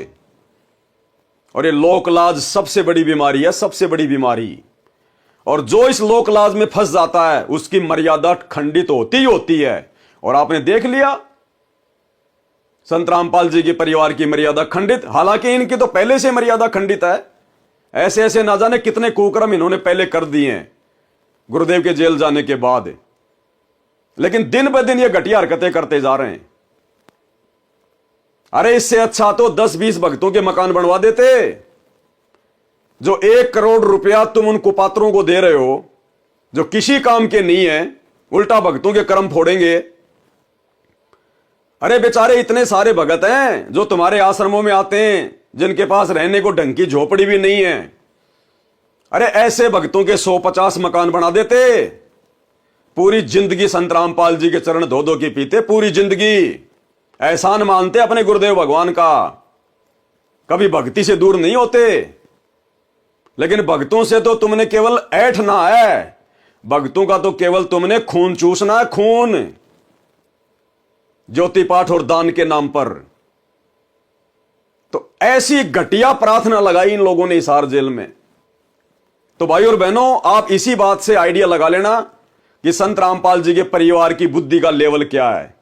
और ये लोकलाज सबसे बड़ी बीमारी है, सबसे बड़ी बीमारी। और जो इस लोकलाज में फंस जाता है उसकी मर्यादा खंडित होती ही होती है। और आपने देख लिया संत रामपाल जी के परिवार की मर्यादा खंडित, हालांकि इनकी तो पहले से मर्यादा खंडित है। ऐसे ऐसे ना जाने कितने कुकर्म इन्होंने पहले कर दिए हैं गुरुदेव के जेल जाने के बाद, लेकिन दिन ब दिन ये घटिया हरकतें करते जा रहे हैं। अरे इससे अच्छा तो 10-20 भक्तों के मकान बनवा देते। जो 1 करोड़ रुपया तुम उन कुपात्रों को दे रहे हो, जो किसी काम के नहीं है, उल्टा भक्तों के कर्म फोड़ेंगे। अरे बेचारे इतने सारे भगत हैं जो तुम्हारे आश्रमों में आते हैं, जिनके पास रहने को ढंग की झोपड़ी भी नहीं है। अरे ऐसे भक्तों के 150 मकान बना देते। पूरी जिंदगी संत रामपाल जी के चरण धो धो के पीते, पूरी जिंदगी एहसान मानते अपने गुरुदेव भगवान का, कभी भक्ति से दूर नहीं होते। लेकिन भक्तों से तो तुमने केवल ऐठना है, भक्तों का तो केवल तुमने खून चूसना है, खून, ज्योति पाठ और दान के नाम पर। तो ऐसी घटिया प्रार्थना लगाई इन लोगों ने हिसार जेल में। तो भाई और बहनों, आप इसी बात से आइडिया लगा लेना कि संत रामपाल जी के परिवार की बुद्धि का लेवल क्या है।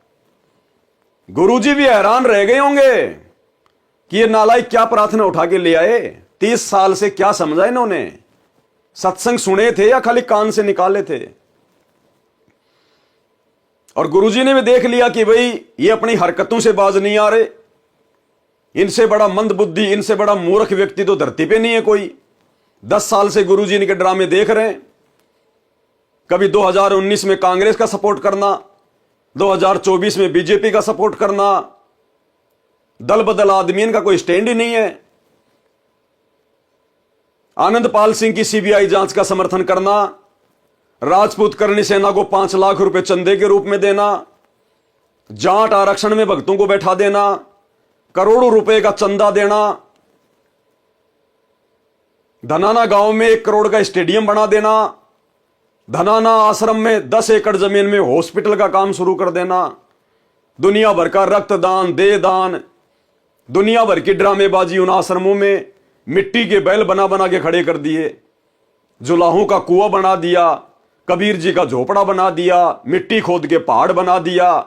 गुरुजी भी हैरान रह गए होंगे कि ये नालायक क्या प्रार्थना उठा के ले आए। 30 साल से क्या समझा इन्होंने? सत्संग सुने थे या खाली कान से निकाले थे? और गुरुजी ने भी देख लिया कि भाई ये अपनी हरकतों से बाज नहीं आ रहे, इनसे बड़ा मंद बुद्धि, इनसे बड़ा मूर्ख व्यक्ति तो धरती पे नहीं है कोई। 10 साल से गुरुजी इनके ड्रामे देख रहे हैं। कभी 2019 में कांग्रेस का सपोर्ट करना, 2024 में बीजेपी का सपोर्ट करना, दल बदल आदमी, इनका कोई स्टैंड ही नहीं है। आनंदपाल सिंह की सीबीआई जांच का समर्थन करना, राजपूत करनी सेना को 5 लाख रुपए चंदे के रूप में देना, जाट आरक्षण में भक्तों को बैठा देना, करोड़ों रुपए का चंदा देना, धनाना गांव में 1 करोड़ का स्टेडियम बना देना, धनाना आश्रम में 10 एकड़ जमीन में हॉस्पिटल का काम शुरू कर देना, दुनिया भर का रक्तदान, देह दान, दुनिया भर की ड्रामेबाजी उन आश्रमों में, मिट्टी के बैल बना बना के खड़े कर दिए, जुलाहों का कुआं बना दिया, कबीर जी का झोपड़ा बना दिया, मिट्टी खोद के पहाड़ बना दिया।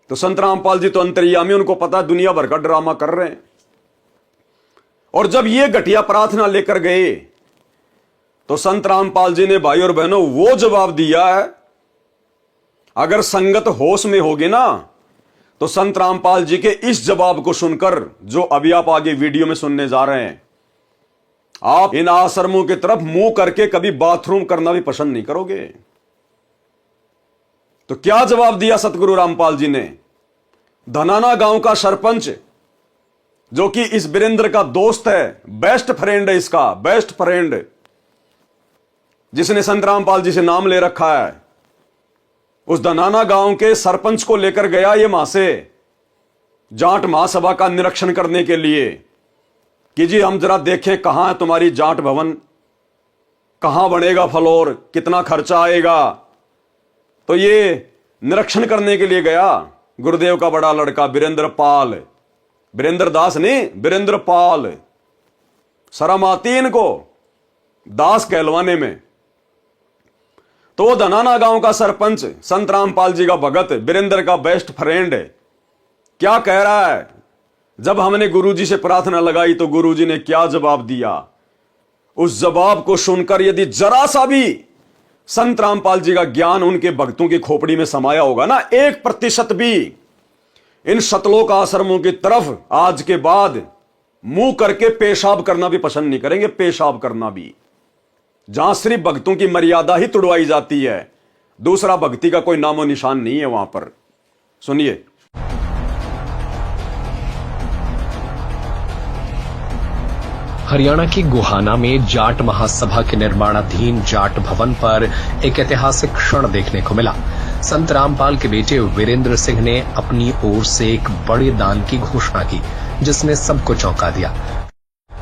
तो संत रामपाल जी तो अंतर्यामी, उनको पता दुनिया भर का ड्रामा कर रहे हैं। और जब ये घटिया प्रार्थना लेकर गए तो संत रामपाल जी ने भाई और बहनों वो जवाब दिया है, अगर संगत होश में होगी ना तो संत रामपाल जी के इस जवाब को सुनकर, जो अभी आप आगे वीडियो में सुनने जा रहे हैं, आप इन आश्रमों की तरफ मुंह करके कभी बाथरूम करना भी पसंद नहीं करोगे। तो क्या जवाब दिया सतगुरु रामपाल जी ने? धनाना गांव का सरपंच, जो कि इस वीरेंद्र का दोस्त है, बेस्ट फ्रेंड है, इसका बेस्ट फ्रेंड, जिसने संत रामपाल जी से नाम ले रखा है, उस धनाना गांव के सरपंच को लेकर गया ये वहां से जाट महासभा का निरीक्षण करने के लिए कि जी हम जरा देखें कहां है तुम्हारी जाट भवन, कहां बनेगा फ्लोर, कितना खर्चा आएगा। तो ये निरीक्षण करने के लिए गया गुरुदेव का बड़ा लड़का वीरेंद्र पाल, वीरेंद्र दास नहीं, वीरेंद्र पाल। शर्म आती इनको दास कहलवाने में। तो वो धनाना गांव का सरपंच, संत रामपाल जी का भगत, वीरेंद्र का बेस्ट फ्रेंड है, क्या कह रहा है? जब हमने गुरुजी से प्रार्थना लगाई तो गुरुजी ने क्या जवाब दिया? उस जवाब को सुनकर यदि जरा सा भी संत रामपाल जी का ज्ञान उनके भक्तों की खोपड़ी में समाया होगा ना, 1% भी, इन सतलोक आश्रमों की तरफ आज के बाद मुंह करके पेशाब करना भी पसंद नहीं करेंगे। पेशाब करना भी, जहां सिर्फ भक्तों की मर्यादा ही तुड़वाई जाती है, दूसरा भक्ति का कोई नामो निशान नहीं है वहां पर। सुनिए। हरियाणा की गोहाना में जाट महासभा के निर्माणाधीन जाट भवन पर एक ऐतिहासिक क्षण देखने को मिला। संत रामपाल के बेटे वीरेंद्र सिंह ने अपनी ओर से एक बड़े दान की घोषणा की, जिसने सबको चौंका दिया।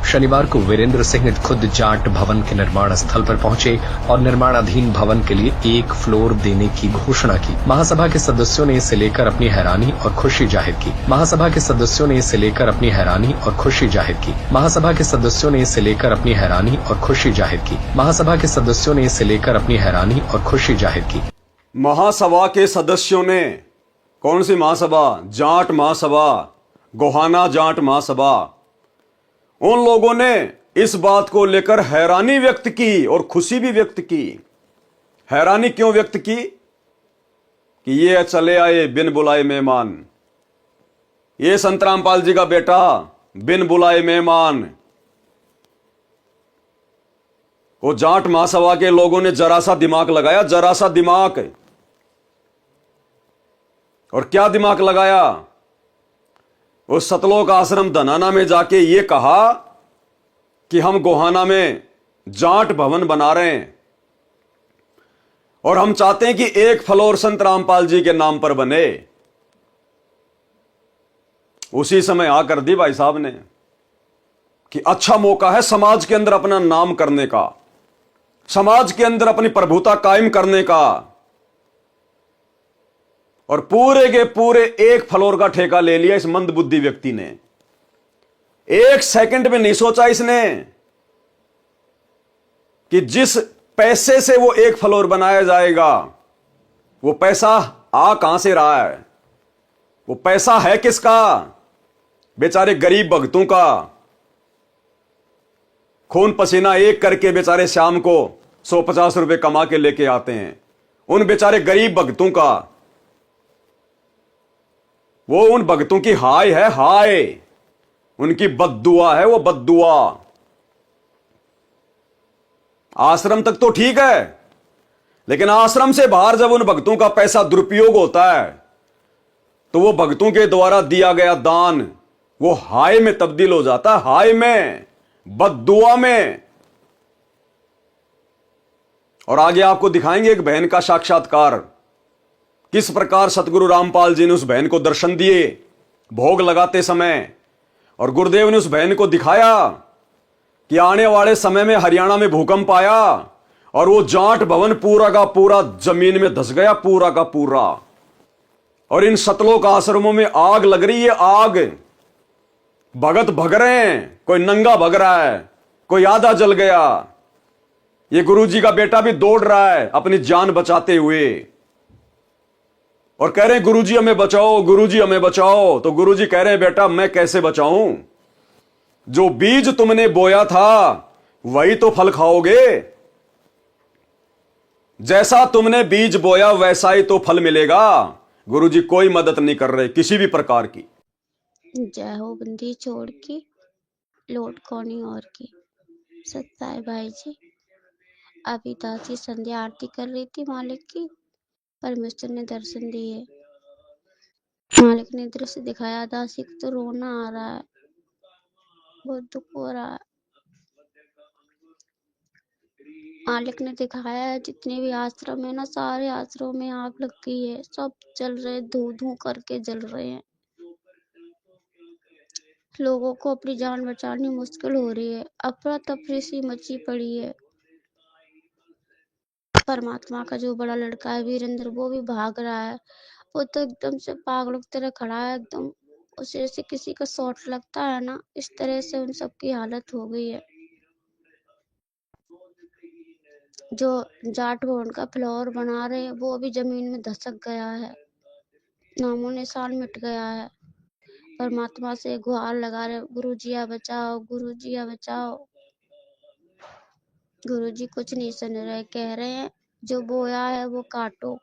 शनिवार को वीरेंद्र सिंह खुद जाट भवन के निर्माण स्थल पर पहुंचे और निर्माणाधीन भवन के लिए 1 फ्लोर देने की घोषणा की। महासभा के सदस्यों ने इसे लेकर अपनी हैरानी और खुशी जाहिर की। महासभा के सदस्यों ने इसे लेकर अपनी हैरानी और खुशी जाहिर की। महासभा के सदस्यों ने इसे लेकर अपनी हैरानी और खुशी जाहिर की। महासभा के सदस्यों ने इसे लेकर अपनी हैरानी और खुशी जाहिर की। महासभा के सदस्यों ने, कौन सी महासभा? जाट महासभा, गोहाना जाट महासभा। उन लोगों ने इस बात को लेकर हैरानी व्यक्त की और खुशी भी व्यक्त की। हैरानी क्यों व्यक्त की? कि ये चले आए बिन बुलाए मेहमान, ये संत रामपाल जी का बेटा बिन बुलाए मेहमान। वो जाट महासभा के लोगों ने जरा सा दिमाग लगाया, जरा सा दिमाग। और क्या दिमाग लगाया? उस सतलोक आश्रम धनाना में जाके ये कहा कि हम गोहाना में जाट भवन बना रहे हैं और हम चाहते हैं कि 1 फ्लोर संत रामपाल जी के नाम पर बने। उसी समय आ कर दी भाई साहब ने कि अच्छा मौका है समाज के अंदर अपना नाम करने का, समाज के अंदर अपनी प्रभुता कायम करने का। और पूरे के पूरे 1 फ्लोर का ठेका ले लिया इस मंदबुद्धि व्यक्ति ने। 1 सेकंड में नहीं सोचा इसने कि जिस पैसे से वो 1 फ्लोर बनाया जाएगा, वो पैसा आ कहां से रहा है? वो पैसा है किसका? बेचारे गरीब भक्तों का। खून पसीना एक करके बेचारे शाम को 150 रुपए कमा के लेके आते हैं, उन बेचारे गरीब भक्तों का। वो उन भक्तों की हाय है, हाय, उनकी बद्दुआ है वो, बद्दुआ। आश्रम तक तो ठीक है, लेकिन आश्रम से बाहर जब उन भक्तों का पैसा दुरुपयोग होता है तो वो भक्तों के द्वारा दिया गया दान वो हाय में तब्दील हो जाता है, हाय में, बद्दुआ में। और आगे आपको दिखाएंगे एक बहन का साक्षात्कार, किस प्रकार सतगुरु रामपाल जी ने उस बहन को दर्शन दिए भोग लगाते समय, और गुरुदेव ने उस बहन को दिखाया कि आने वाले समय में हरियाणा में भूकंप आया और वो जाट भवन पूरा का पूरा जमीन में धस गया, पूरा का पूरा। और इन सतलोक आश्रमों में आग लग रही है, आग। भगत भग रहे हैं, कोई नंगा भग रहा है, कोई आधा जल गया। ये गुरुजी का बेटा भी दौड़ रहा है अपनी जान बचाते हुए और कह रहे हैं गुरुजी हमें बचाओ, गुरुजी हमें बचाओ। तो गुरुजी कह रहे हैं बेटा मैं कैसे बचाऊं? जो बीज तुमने बोया था वही तो फल खाओगे। जैसा तुमने बीज बोया वैसा ही तो फल मिलेगा। गुरुजी कोई मदद नहीं कर रहे किसी भी प्रकार की। जय हो बंदी छोड़ की लोट कोनी और की। सत्ता है भाई जी। अभी दासी संध्या आरती कर रही थी मालिक की। परमेश्वर ने दर्शन दिए। मालिक ने दृश्य दिखाया। दासी को तो रोना आ रहा है, बहुत दुख हो रहा है। मालिक ने दिखाया है जितने भी आश्रम है ना, सारे आश्रम में आग लग गई है, सब जल रहे, धू धू करके जल रहे हैं। लोगों को अपनी जान बचानी मुश्किल हो रही है, अफरा तफरी सी मची पड़ी है। परमात्मा का जो बड़ा लड़का है वीरेंद्र, वो भी भाग रहा है। वो तो एकदम से पागलों की तरह खड़ा है, एकदम उसे जैसे किसी का शॉट लगता है ना, इस तरह से उन सबकी हालत हो गई है। जो जाट भवन का फ्लोर बना रहे हैं वो भी जमीन में धसक गया है, नामो निशान मिट गया है। परमात्मा से गुहार लगा रहे, गुरुजिया बचाओ, गुरुजिया बचाओ। गुरुजी कुछ नहीं सुन रहे, कह रहे हैं जो बोया है वो काटो।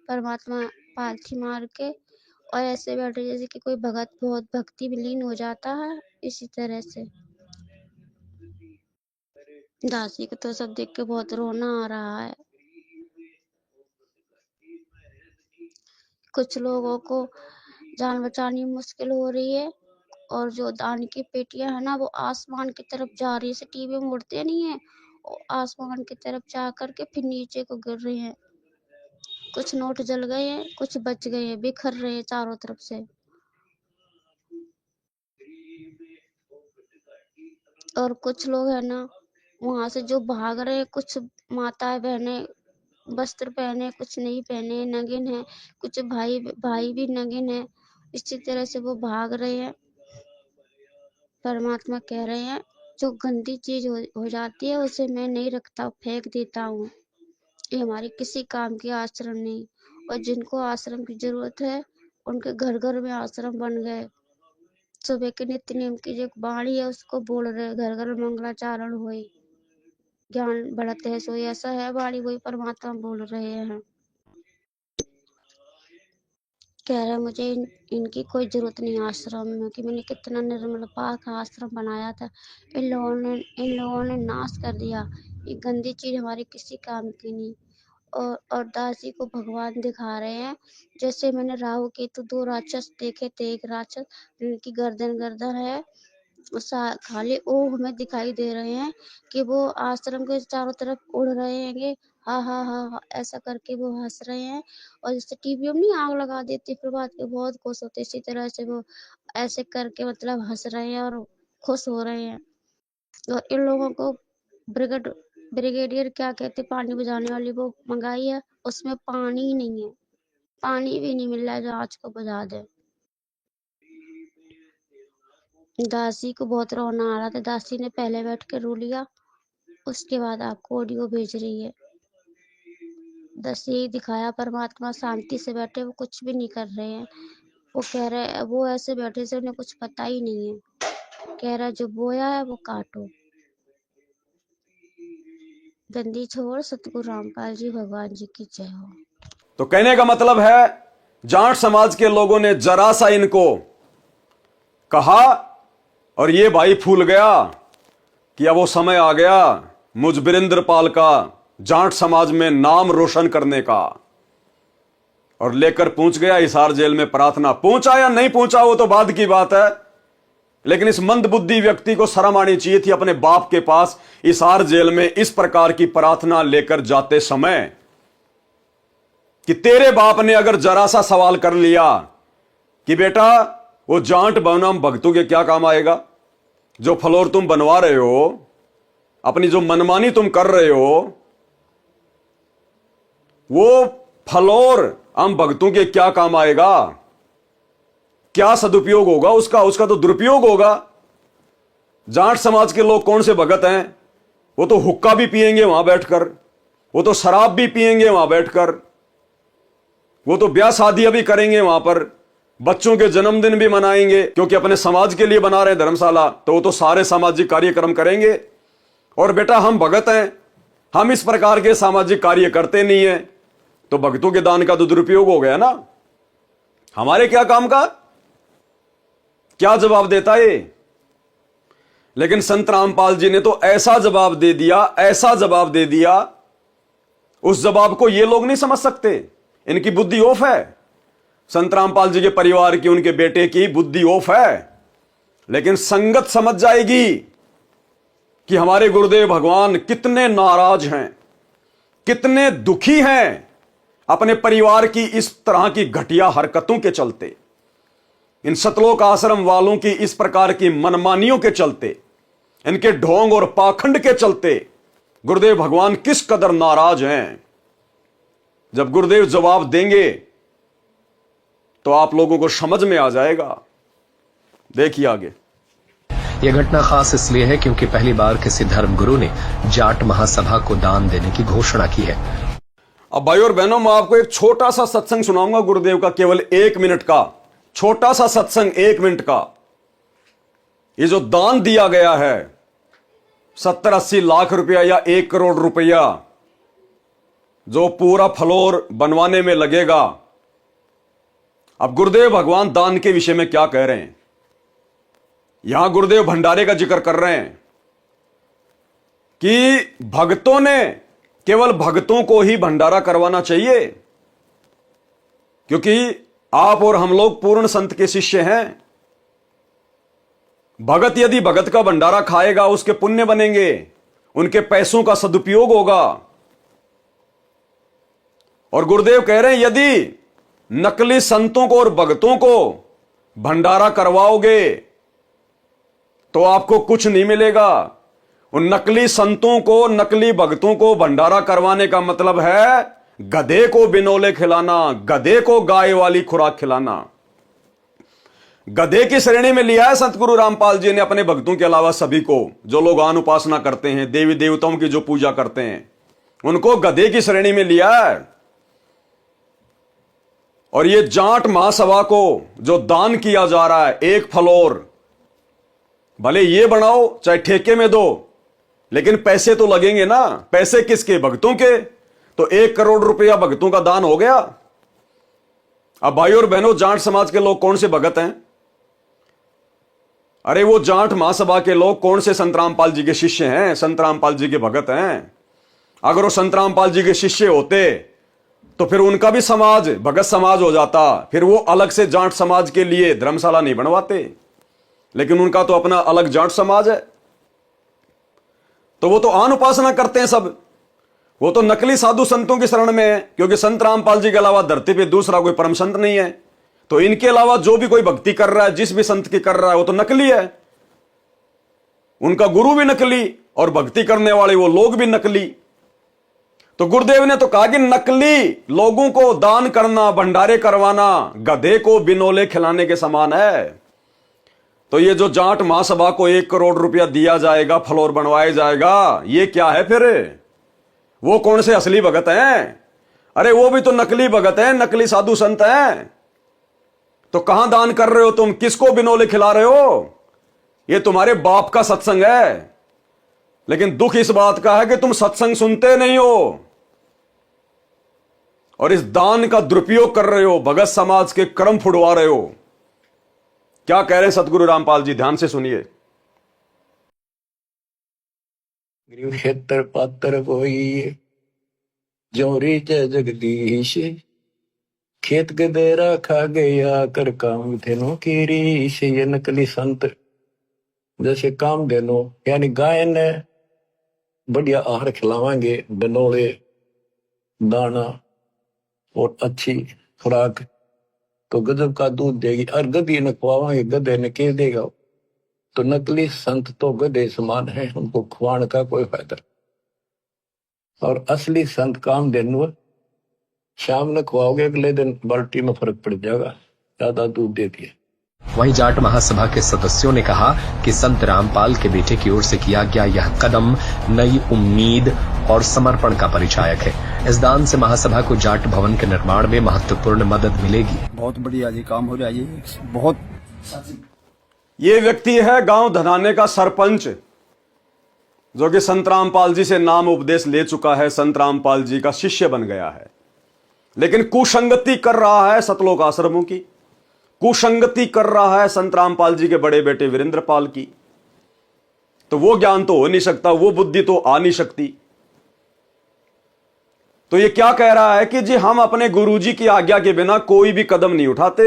परमात्मा पालथी मार के और ऐसे बैठे जैसे कि कोई भगत बहुत भक्ति में लीन हो जाता है, इसी तरह से। दासी को तो सब देख के बहुत रोना आ रहा है। कुछ लोगों को जान बचानी मुश्किल हो रही है, और जो दान की पेटियां है ना, वो आसमान की तरफ जा रही है। टीवी में उड़ते नहीं है, आसमान की तरफ जा करके फिर नीचे को गिर रही हैं। कुछ नोट जल गए हैं, कुछ बच गए हैं, बिखर रहे हैं चारों तरफ से। और कुछ लोग है ना वहां से जो भाग रहे हैं, कुछ माताएं बहने वस्त्र पहने, कुछ नहीं पहने, नंगिन है। कुछ भाई भी नंगिन है, इसी तरह से वो भाग रहे हैं। परमात्मा कह रहे हैं जो गंदी चीज हो जाती है उसे मैं नहीं रखता, फेंक देता हूँ। ये हमारे किसी काम की आश्रम नहीं। और जिनको आश्रम की जरूरत है उनके घर घर में आश्रम बन गए। सुबह के नित्य नियम की जो वाणी है उसको बोल रहे, घर घर मंगलाचारण हुई, ज्ञान बढ़ते है सोई, ऐसा है वाणी, वही परमात्मा बोल रहे हैं। कह रहे मुझे इनकी कोई जरूरत नहीं आश्रम में, कि मैंने कितना निर्मल पाक आश्रम बनाया था, इन लोगों ने नाश कर दिया। ये गंदी चीज हमारी किसी काम की नहीं। और दासी को भगवान दिखा रहे हैं जैसे मैंने राहु केतु दो राक्षस देखे थे। एक राक्षस जिनकी गर्दन है, खाली वो हमें दिखाई दे रहे हैं कि वो आश्रम के चारों तरफ उड़ रहे हैं, हा हा हा हा ऐसा करके वो हंस रहे हैं। और जैसे टीवी में नहीं आग लगा देती फिर बाद के बहुत खुश होते, इसी तरह से वो ऐसे करके मतलब हंस रहे हैं और खुश हो रहे हैं। और इन लोगों को ब्रिगेडियर क्या कहते, पानी बुझाने वाली वो मंगाई है, उसमें पानी ही नहीं है, पानी भी नहीं मिल रहा है जो आँच को बुझा दे। दासी को बहुत रोना आ रहा था, दासी ने पहले बैठ के रो लिया, उसके बाद आपको ऑडियो भेज रही है। बस यही दिखाया, परमात्मा शांति से बैठे, वो कुछ भी नहीं कर रहे हैं। वो कह रहे, वो ऐसे बैठे से उन्हें कुछ पता ही नहीं है। कह रहा जो बोया है वो काटो। गंदी छोड़। सतगुरु रामपाल जी भगवान जी की जय हो। तो कहने का मतलब है जाट समाज के लोगों ने जरा सा इनको कहा और ये भाई फूल गया कि अब वो समय आ गया मुझ वीरेंद्र पाल का जाट समाज में नाम रोशन करने का, और लेकर पहुंच गया हिसार जेल में प्रार्थना। पहुंचा या नहीं पहुंचा वो तो बाद की बात है, लेकिन इस मंदबुद्धि व्यक्ति को शर्म आनी चाहिए थी अपने बाप के पास हिसार जेल में इस प्रकार की प्रार्थना लेकर जाते समय, कि तेरे बाप ने अगर जरा सा सवाल कर लिया कि बेटा वो जाट बनाम भक्तों के क्या काम आएगा, जो फ्लोर तुम बनवा रहे हो, अपनी जो मनमानी तुम कर रहे हो, वो फ्लोर हम भक्तों के क्या काम आएगा, क्या सदुपयोग होगा उसका, उसका तो दुरुपयोग होगा। जाट समाज के लोग कौन से भगत हैं, वो तो हुक्का भी पिएंगे वहां बैठकर, वो तो शराब भी पिएंगे वहां बैठकर, वो तो ब्याह शादियां भी करेंगे वहां पर, बच्चों के जन्मदिन भी मनाएंगे, क्योंकि अपने समाज के लिए बना रहे धर्मशाला, तो वो तो सारे सामाजिक कार्यक्रम करेंगे। और बेटा हम भगत हैं, हम इस प्रकार के सामाजिक कार्य करते नहीं है, तो भक्तों के दान का तो दुरुपयोग हो गया ना, हमारे क्या काम का, क्या जवाब देता है। लेकिन संत रामपाल जी ने तो ऐसा जवाब दे दिया, ऐसा जवाब दे दिया, उस जवाब को ये लोग नहीं समझ सकते। इनकी बुद्धि ऑफ है। संत रामपाल जी के परिवार की, उनके बेटे की बुद्धि ऑफ है। लेकिन संगत समझ जाएगी कि हमारे गुरुदेव भगवान कितने नाराज हैं, कितने दुखी हैं अपने परिवार की इस तरह की घटिया हरकतों के चलते, इन सतलोक आश्रम वालों की इस प्रकार की मनमानियों के चलते, इनके ढोंग और पाखंड के चलते गुरुदेव भगवान किस कदर नाराज हैं। जब गुरुदेव जवाब देंगे तो आप लोगों को समझ में आ जाएगा। देखिए आगे। यह घटना खास इसलिए है क्योंकि पहली बार किसी धर्मगुरु ने जाट महासभा को दान देने की घोषणा की है। अब भाई और बहनों, मैं आपको एक छोटा सा सत्संग सुनाऊंगा गुरुदेव का, केवल 1 मिनट का छोटा सा सत्संग, 1 मिनट का। ये जो दान दिया गया है 70-80 लाख रुपया या 1 करोड़ रुपया, जो पूरा फ्लोर बनवाने में लगेगा। अब गुरुदेव भगवान दान के विषय में क्या कह रहे हैं? यहां गुरुदेव भंडारे का जिक्र कर रहे हैं कि भक्तों ने, केवल भक्तों को ही भंडारा करवाना चाहिए, क्योंकि आप और हम लोग पूर्ण संत के शिष्य हैं। भगत यदि भगत का भंडारा खाएगा, उसके पुण्य बनेंगे, उनके पैसों का सदुपयोग होगा। और गुरुदेव कह रहे हैं यदि नकली संतों को और भगतों को भंडारा करवाओगे तो आपको कुछ नहीं मिलेगा। उन नकली संतों को, नकली भक्तों को भंडारा करवाने का मतलब है गधे को बिनोले खिलाना, गधे को गाय वाली खुराक खिलाना। गधे की श्रेणी में लिया है सतगुरु रामपाल जी ने अपने भक्तों के अलावा सभी को। जो लोग आन उपासना करते हैं, देवी देवताओं की जो पूजा करते हैं, उनको गधे की श्रेणी में लिया है। और ये जाट महासभा को जो दान किया जा रहा है, 1 फ्लोर, भले ये बनाओ चाहे ठेके में दो, लेकिन पैसे तो लगेंगे ना। पैसे किसके? भक्तों के। तो 1 करोड़ रुपया भक्तों का दान हो गया। अब भाई और बहनों, जाट समाज के लोग कौन से भगत हैं? अरे वो जाट महासभा के लोग कौन से संत रामपाल जी के शिष्य हैं, संत रामपाल जी के भगत हैं। अगर वो संत रामपाल जी के शिष्य होते तो फिर उनका भी समाज भगत समाज हो जाता, फिर वो अलग से जाट समाज के लिए धर्मशाला नहीं बनवाते। लेकिन उनका तो अपना अलग जाट समाज है, तो वो तो आन उपासना करते हैं सब। वो तो नकली साधु संतों की शरण में है, क्योंकि संत रामपाल जी के अलावा धरती पे दूसरा कोई परम संत नहीं है। तो इनके अलावा जो भी कोई भक्ति कर रहा है, जिस भी संत की कर रहा है, वो तो नकली है। उनका गुरु भी नकली और भक्ति करने वाले वो लोग भी नकली। तो गुरुदेव ने तो कहा कि नकली लोगों को दान करना, भंडारे करवाना, गधे को बिनोले खिलाने के समान है। तो ये जो जाट महासभा को 1 करोड़ रुपया दिया जाएगा, फ्लोर बनवाया जाएगा, ये क्या है फिर? वो कौन से असली भगत हैं? अरे वो भी तो नकली भगत हैं, नकली साधु संत हैं। तो कहां दान कर रहे हो तुम? किसको बिनोले खिला रहे हो? ये तुम्हारे बाप का सत्संग है। लेकिन दुख इस बात का है कि तुम सत्संग सुनते नहीं हो और इस दान का दुरुपयोग कर रहे हो, भगत समाज के कर्म फुड़वा रहे हो। क्या कह रहे हैं सतगुरु रामपाल जी? ध्यान से सुनिए। खेतर पात्र कोई जोरी जय जगदीश, खेत गदेरा खा गया कर काम धेनो की रीश। ये नकली संत जैसे काम धेनो, यानी गाय ने बढ़िया आहार खिलावांगे, बनोले दाना और अच्छी खुराक, तो गजब का दूध देगी। और गधी ने खुआवांगे, गधे ने के देगा? तो नकली संत तो गधे समान है, उनको खुआने का कोई फायदा। और असली संत काम देनु, शाम ने खुआओगे, अगले दिन बाल्टी में फर्क पड़ जाएगा, ज्यादा दूध देती है। वहीं जाट महासभा के सदस्यों ने कहा कि संत रामपाल के बेटे की ओर से किया गया यह कदम नई उम्मीद और समर्पण का परिचायक है। इस दान से महासभा को जाट भवन के निर्माण में महत्वपूर्ण मदद मिलेगी। बहुत बढ़िया जी काम हो रहा है, ये बहुत। ये व्यक्ति है गांव धनाने का सरपंच, जो कि संत रामपाल जी से नाम उपदेश ले चुका है, संत रामपाल जी का शिष्य बन गया है, लेकिन कुसंगति कर रहा है सतलोक आश्रमों की, कुसंगति कर रहा है संत रामपाल जी के बड़े बेटे वीरेंद्र पाल की। तो वो ज्ञान तो हो नहीं सकता, वो बुद्धि तो आ नहीं सकती। तो ये क्या कह रहा है कि जी हम अपने गुरुजी की आज्ञा के बिना कोई भी कदम नहीं उठाते।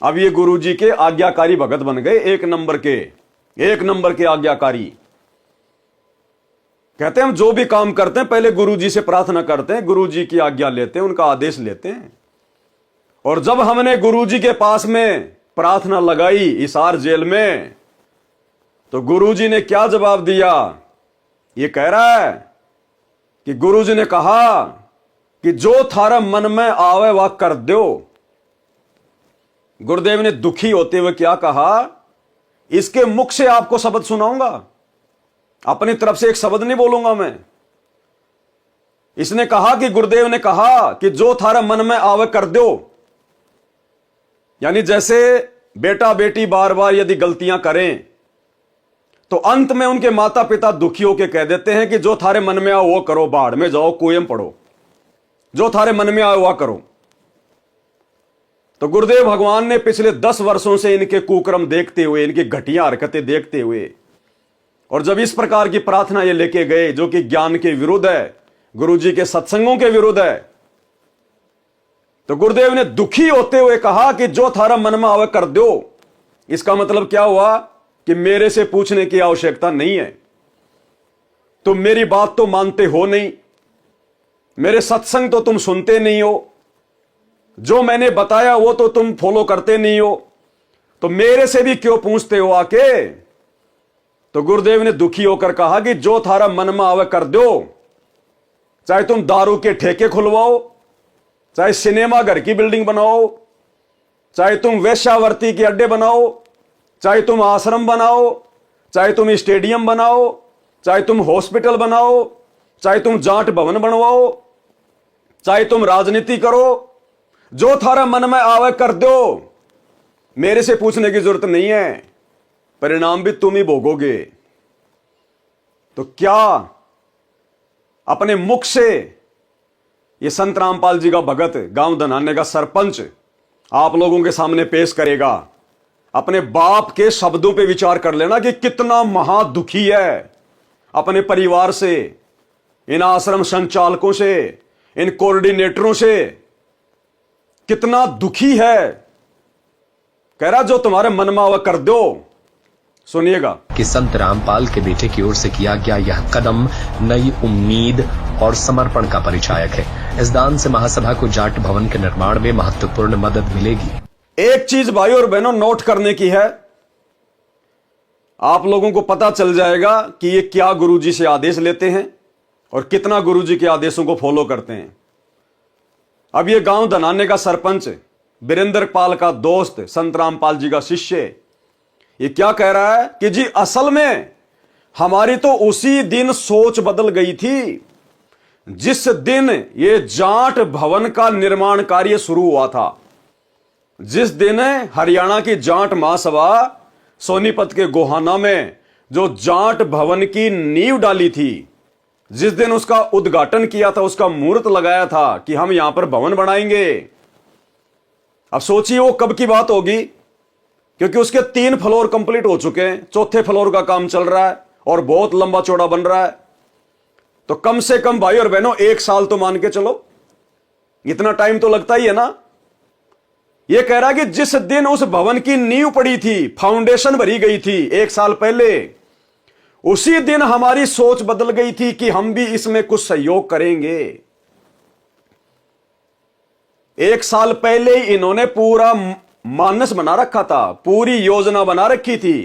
अब ये गुरुजी के आज्ञाकारी भगत बन गए, एक नंबर के आज्ञाकारी। कहते हैं हम जो भी काम करते हैं पहले गुरुजी से प्रार्थना करते हैं, गुरुजी की आज्ञा लेते हैं, उनका आदेश लेते हैं। और जब हमने गुरुजी के पास में प्रार्थना लगाई हिसार जेल में, तो गुरुजी ने क्या जवाब दिया? ये कह रहा है कि गुरुजी ने कहा कि जो थारा मन में आवे वह कर दो। गुरुदेव ने दुखी होते हुए क्या कहा? इसके मुख से आपको शब्द सुनाऊंगा, अपनी तरफ से एक शब्द नहीं बोलूंगा मैं। इसने कहा कि गुरुदेव ने कहा कि जो थारा मन में आवे कर दो, यानी जैसे बेटा बेटी बार बार यदि गलतियां करें तो अंत में उनके माता पिता दुखी होकर कह देते हैं कि जो थारे मन में आओ वो करो, बाढ़ में जाओ, कुएं में पड़ो, जो थारे मन में आओ वह करो। तो गुरुदेव भगवान ने पिछले 10 वर्षों से इनके कुक्रम देखते हुए, इनकी घटिया हरकतें देखते हुए, और जब इस प्रकार की प्रार्थना ये लेके गए जो कि ज्ञान के विरुद्ध है, गुरुजी के सत्संगों के विरुद्ध है, तो गुरुदेव ने दुखी होते हुए कहा कि जो थारा मन में आवे कर दो। इसका मतलब क्या हुआ कि मेरे से पूछने की आवश्यकता नहीं है, तुम मेरी बात तो मानते हो नहीं, मेरे सत्संग तो तुम सुनते नहीं हो, जो मैंने बताया वो तो तुम फॉलो करते नहीं हो, तो मेरे से भी क्यों पूछते हो आके? तो गुरुदेव ने दुखी होकर कहा कि जो थारा मन में आवे कर दो। चाहे तुम दारू के ठेके खुलवाओ, चाहे सिनेमा घर की बिल्डिंग बनाओ, चाहे तुम वेश्यावृत्ति के अड्डे बनाओ, चाहे तुम आश्रम बनाओ, चाहे तुम स्टेडियम बनाओ, चाहे तुम हॉस्पिटल बनाओ, चाहे तुम जाट भवन बनवाओ, चाहे तुम राजनीति करो, जो थारा मन में आवे कर दो। मेरे से पूछने की जरूरत नहीं है, परिणाम भी तुम ही भोगोगे। तो क्या अपने मुख से ये संत रामपाल जी का भगत, गांव धनाने का सरपंच आप लोगों के सामने पेश करेगा? अपने बाप के शब्दों पे विचार कर लेना कि कितना महादुखी है अपने परिवार से, इन आश्रम संचालकों से, इन कोऑर्डिनेटरों से, कितना दुखी है। कह रहा जो तुम्हारे मन में आवा कर दो। सुनिएगा कि संत रामपाल के बेटे की ओर से किया गया यह कदम नई उम्मीद और समर्पण का परिचायक है। इस दान से महासभा को जाट भवन के निर्माण में महत्वपूर्ण मदद मिलेगी। एक चीज भाइयों और बहनों नोट करने की है, आप लोगों को पता चल जाएगा कि ये क्या गुरुजी से आदेश लेते हैं और कितना गुरुजी के आदेशों को फॉलो करते हैं। अब ये गांव धनाने का सरपंच, वीरेंद्र पाल का दोस्त, संत रामपाल जी का शिष्य, ये क्या कह रहा है कि जी असल में हमारी तो उसी दिन सोच बदल गई थी जिस दिन ये जाट भवन का निर्माण कार्य शुरू हुआ था। जिस दिन हरियाणा की जाट महासभा सोनीपत के गोहाना में जो जाट भवन की नींव डाली थी, जिस दिन उसका उद्घाटन किया था, उसका मुहूर्त लगाया था कि हम यहां पर भवन बनाएंगे। अब सोचिए वो कब की बात होगी, क्योंकि उसके 3 फ्लोर कंप्लीट हो चुके हैं, 4थे फ्लोर का काम चल रहा है और बहुत लंबा चौड़ा बन रहा है। तो कम से कम भाई और बहनों 1 साल तो मान के चलो, इतना टाइम तो लगता ही है ना। यह कह रहा है कि जिस दिन उस भवन की नींव पड़ी थी, फाउंडेशन भरी गई थी 1 साल पहले, उसी दिन हमारी सोच बदल गई थी कि हम भी इसमें कुछ सहयोग करेंगे। 1 साल पहले ही इन्होंने पूरा मानस बना रखा था, पूरी योजना बना रखी थी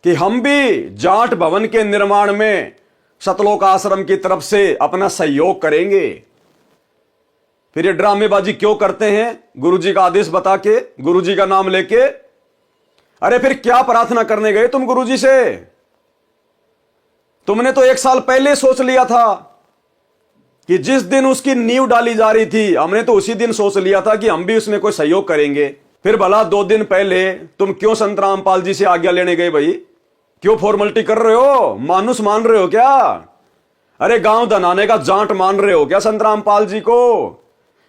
कि हम भी जाट भवन के निर्माण में सतलोक आश्रम की तरफ से अपना सहयोग करेंगे। फिर ये ड्रामेबाजी क्यों करते हैं? गुरुजी का आदेश बता के, गुरुजी का नाम लेके। अरे फिर क्या प्रार्थना करने गए तुम गुरुजी से? तुमने तो 1 साल पहले सोच लिया था कि जिस दिन उसकी नींव डाली जा रही थी, हमने तो उसी दिन सोच लिया था कि हम भी उसमें कोई सहयोग करेंगे। फिर भला 2 दिन पहले तुम क्यों संत रामपाल जी से आज्ञा लेने गए भाई? क्यों फॉर्मेलिटी कर रहे हो? मानुस मान रहे हो क्या? अरे गांव धनाने का जाट मान रहे हो क्या संत रामपाल जी को?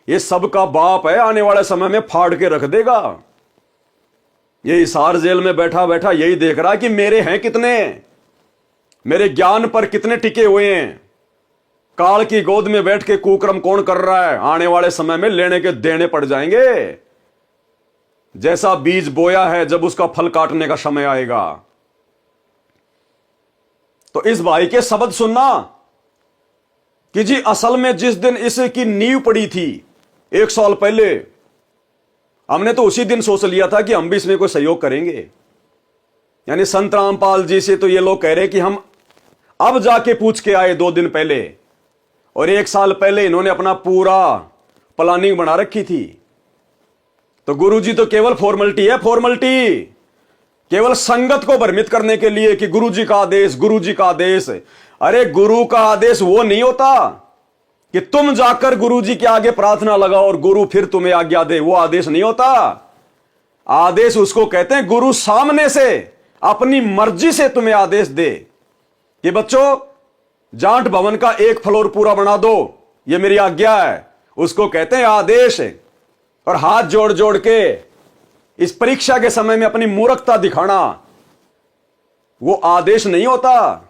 ये सबका बाप है, आने वाले समय में फाड़ के रख देगा। ये हिसार जेल में बैठा बैठा यही देख रहा कि मेरे हैं कितने, मेरे ज्ञान पर कितने टिके हुए हैं, काल की गोद में बैठ के कुकर्म कौन कर रहा है, आने वाले समय में लेने के देने पड़ जाएंगे। जैसा बीज बोया है, जब उसका फल काटने का समय आएगा। तो इस भाई के शब्द सुनना कि जी असल में जिस दिन इसकी नींव पड़ी थी 1 साल पहले, हमने तो उसी दिन सोच लिया था कि हम भी इसमें कोई सहयोग करेंगे। यानी संत रामपाल जी से तो ये लोग कह रहे कि हम अब जाके पूछ के आए 2 दिन पहले, और 1 साल पहले इन्होंने अपना पूरा प्लानिंग बना रखी थी। तो गुरुजी तो केवल फॉर्मेलिटी है, फॉर्मेलिटी, केवल संगत को भ्रमित करने के लिए कि गुरुजी का आदेश, गुरुजी का आदेश। अरे गुरु का आदेश वो नहीं होता कि तुम जाकर गुरुजी के आगे प्रार्थना लगाओ और गुरु फिर तुम्हें आज्ञा दे, वो आदेश नहीं होता। आदेश उसको कहते हैं गुरु सामने से अपनी मर्जी से तुम्हें आदेश दे कि बच्चों जाट भवन का 1 फ्लोर पूरा बना दो, ये मेरी आज्ञा है। उसको कहते हैं आदेश। और हाथ जोड़ जोड़ के इस परीक्षा के समय में अपनी मूर्खता दिखाना, वो आदेश नहीं होता।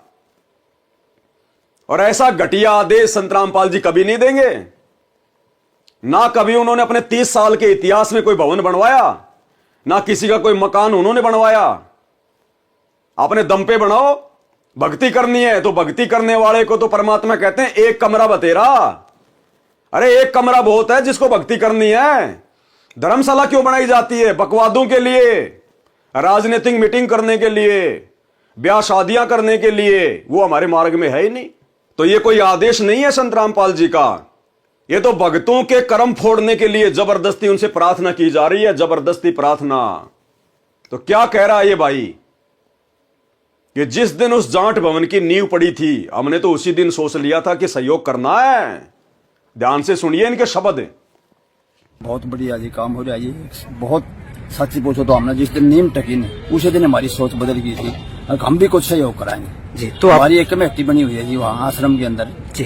और ऐसा घटिया आदेश संत रामपाल जी कभी नहीं देंगे। ना कभी उन्होंने अपने 30 साल के इतिहास में कोई भवन बनवाया, ना किसी का कोई मकान उन्होंने बनवाया। अपने दम पे बनाओ, भक्ति करनी है तो भक्ति करने वाले को तो परमात्मा कहते हैं 1 कमरा बतेरा। अरे 1 कमरा बहुत है जिसको भक्ति करनी है। धर्मशाला क्यों बनाई जाती है? बकवादों के लिए, राजनीतिक मीटिंग करने के लिए, ब्याह शादियां करने के लिए। वो हमारे मार्ग में है ही नहीं। तो ये कोई आदेश नहीं है संत रामपाल जी का, ये तो भक्तों के कर्म फोड़ने के लिए जबरदस्ती उनसे प्रार्थना की जा रही है, जबरदस्ती प्रार्थना। तो क्या कह रहा है ये भाई कि जिस दिन उस जाट भवन की नींव पड़ी थी, हमने तो उसी दिन सोच लिया था कि सहयोग करना है। ध्यान से सुनिए इनके शब्द। बहुत बढ़िया जी काम हो रहा है जी। बहुत सच्ची पूछो तो हमने जिस दिन नीम टकी नहीं, उसी दिन हमारी सोच बदल गई थी। और हम भी कुछ सहयोग कराएंगे जी। तो हमारी एक कमेटी बनी हुई है जी वहाँ आश्रम के अंदर जी।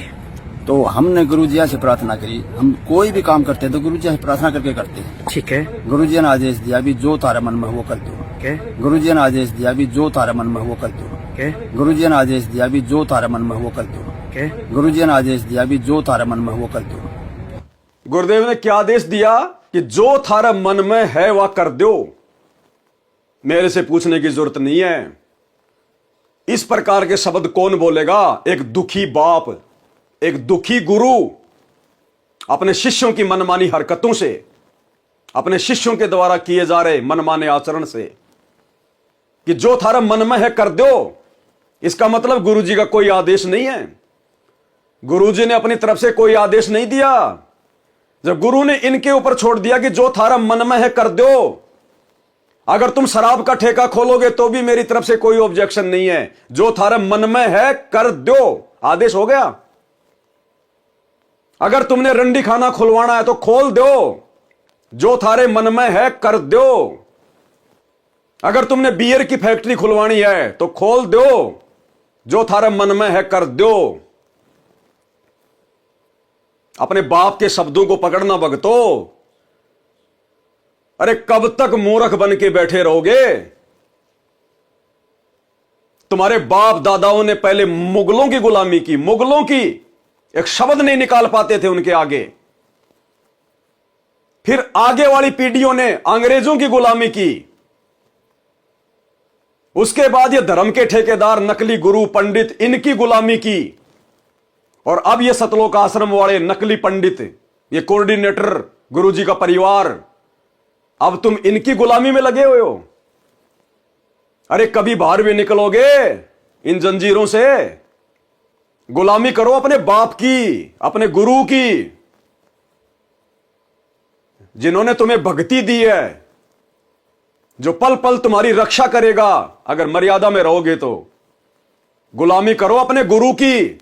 तो हमने गुरुजी से प्रार्थना करी। हम कोई भी काम करते हैं तो गुरुजी से प्रार्थना करके करते हैं। ठीक है। गुरुजी ने आदेश दिया भी जो तारा मन में वो कर दो। गुरुजी ने आदेश दिया भी जो तारा मन में वो कर दो। गुरुजी ने आदेश दिया भी जो तारा मन में वो कर दो। गुरुजी ने आदेश दिया भी जो तारा मन में वो कर दो। गुरुदेव ने क्या आदेश दिया कि जो थारा मन में है वह कर दो, मेरे से पूछने की जरूरत नहीं है। इस प्रकार के शब्द कौन बोलेगा? एक दुखी बाप, एक दुखी गुरु अपने शिष्यों की मनमानी हरकतों से, अपने शिष्यों के द्वारा किए जा रहे मनमाने आचरण से कि जो थारा मन में है कर दो। इसका मतलब गुरुजी का कोई आदेश नहीं है। गुरुजी ने अपनी तरफ से कोई आदेश नहीं दिया। जब गुरु ने इनके ऊपर छोड़ दिया कि जो थारा मन में है कर दो, अगर तुम शराब का ठेका खोलोगे तो भी मेरी तरफ से कोई ऑब्जेक्शन नहीं है। जो थारा मन में है कर दो, आदेश हो गया। अगर तुमने रंडी खाना खुलवाना है तो खोल दो, जो थारे मन में है कर दो। अगर तुमने बियर की फैक्ट्री खुलवानी है तो खोल दो, जो थारे मन में है कर दो। अपने बाप के शब्दों को पकड़ना भगतो। अरे कब तक मूर्ख बन के बैठे रहोगे? तुम्हारे बाप दादाओं ने पहले मुगलों की गुलामी की, मुगलों की, एक शब्द नहीं निकाल पाते थे उनके आगे। फिर आगे वाली पीढ़ियों ने अंग्रेजों की गुलामी की। उसके बाद ये धर्म के ठेकेदार, नकली गुरु पंडित, इनकी गुलामी की। और अब ये सतलोक आश्रम वाले नकली पंडित, ये कोऑर्डिनेटर, गुरुजी का परिवार, अब तुम इनकी गुलामी में लगे हुए हो। अरे कभी बाहर भी निकलोगे इन जंजीरों से? गुलामी करो अपने बाप की, अपने गुरु की, जिन्होंने तुम्हें भक्ति दी है, जो पल पल तुम्हारी रक्षा करेगा अगर मर्यादा में रहोगे तो। गुलामी करो अपने गुरु की,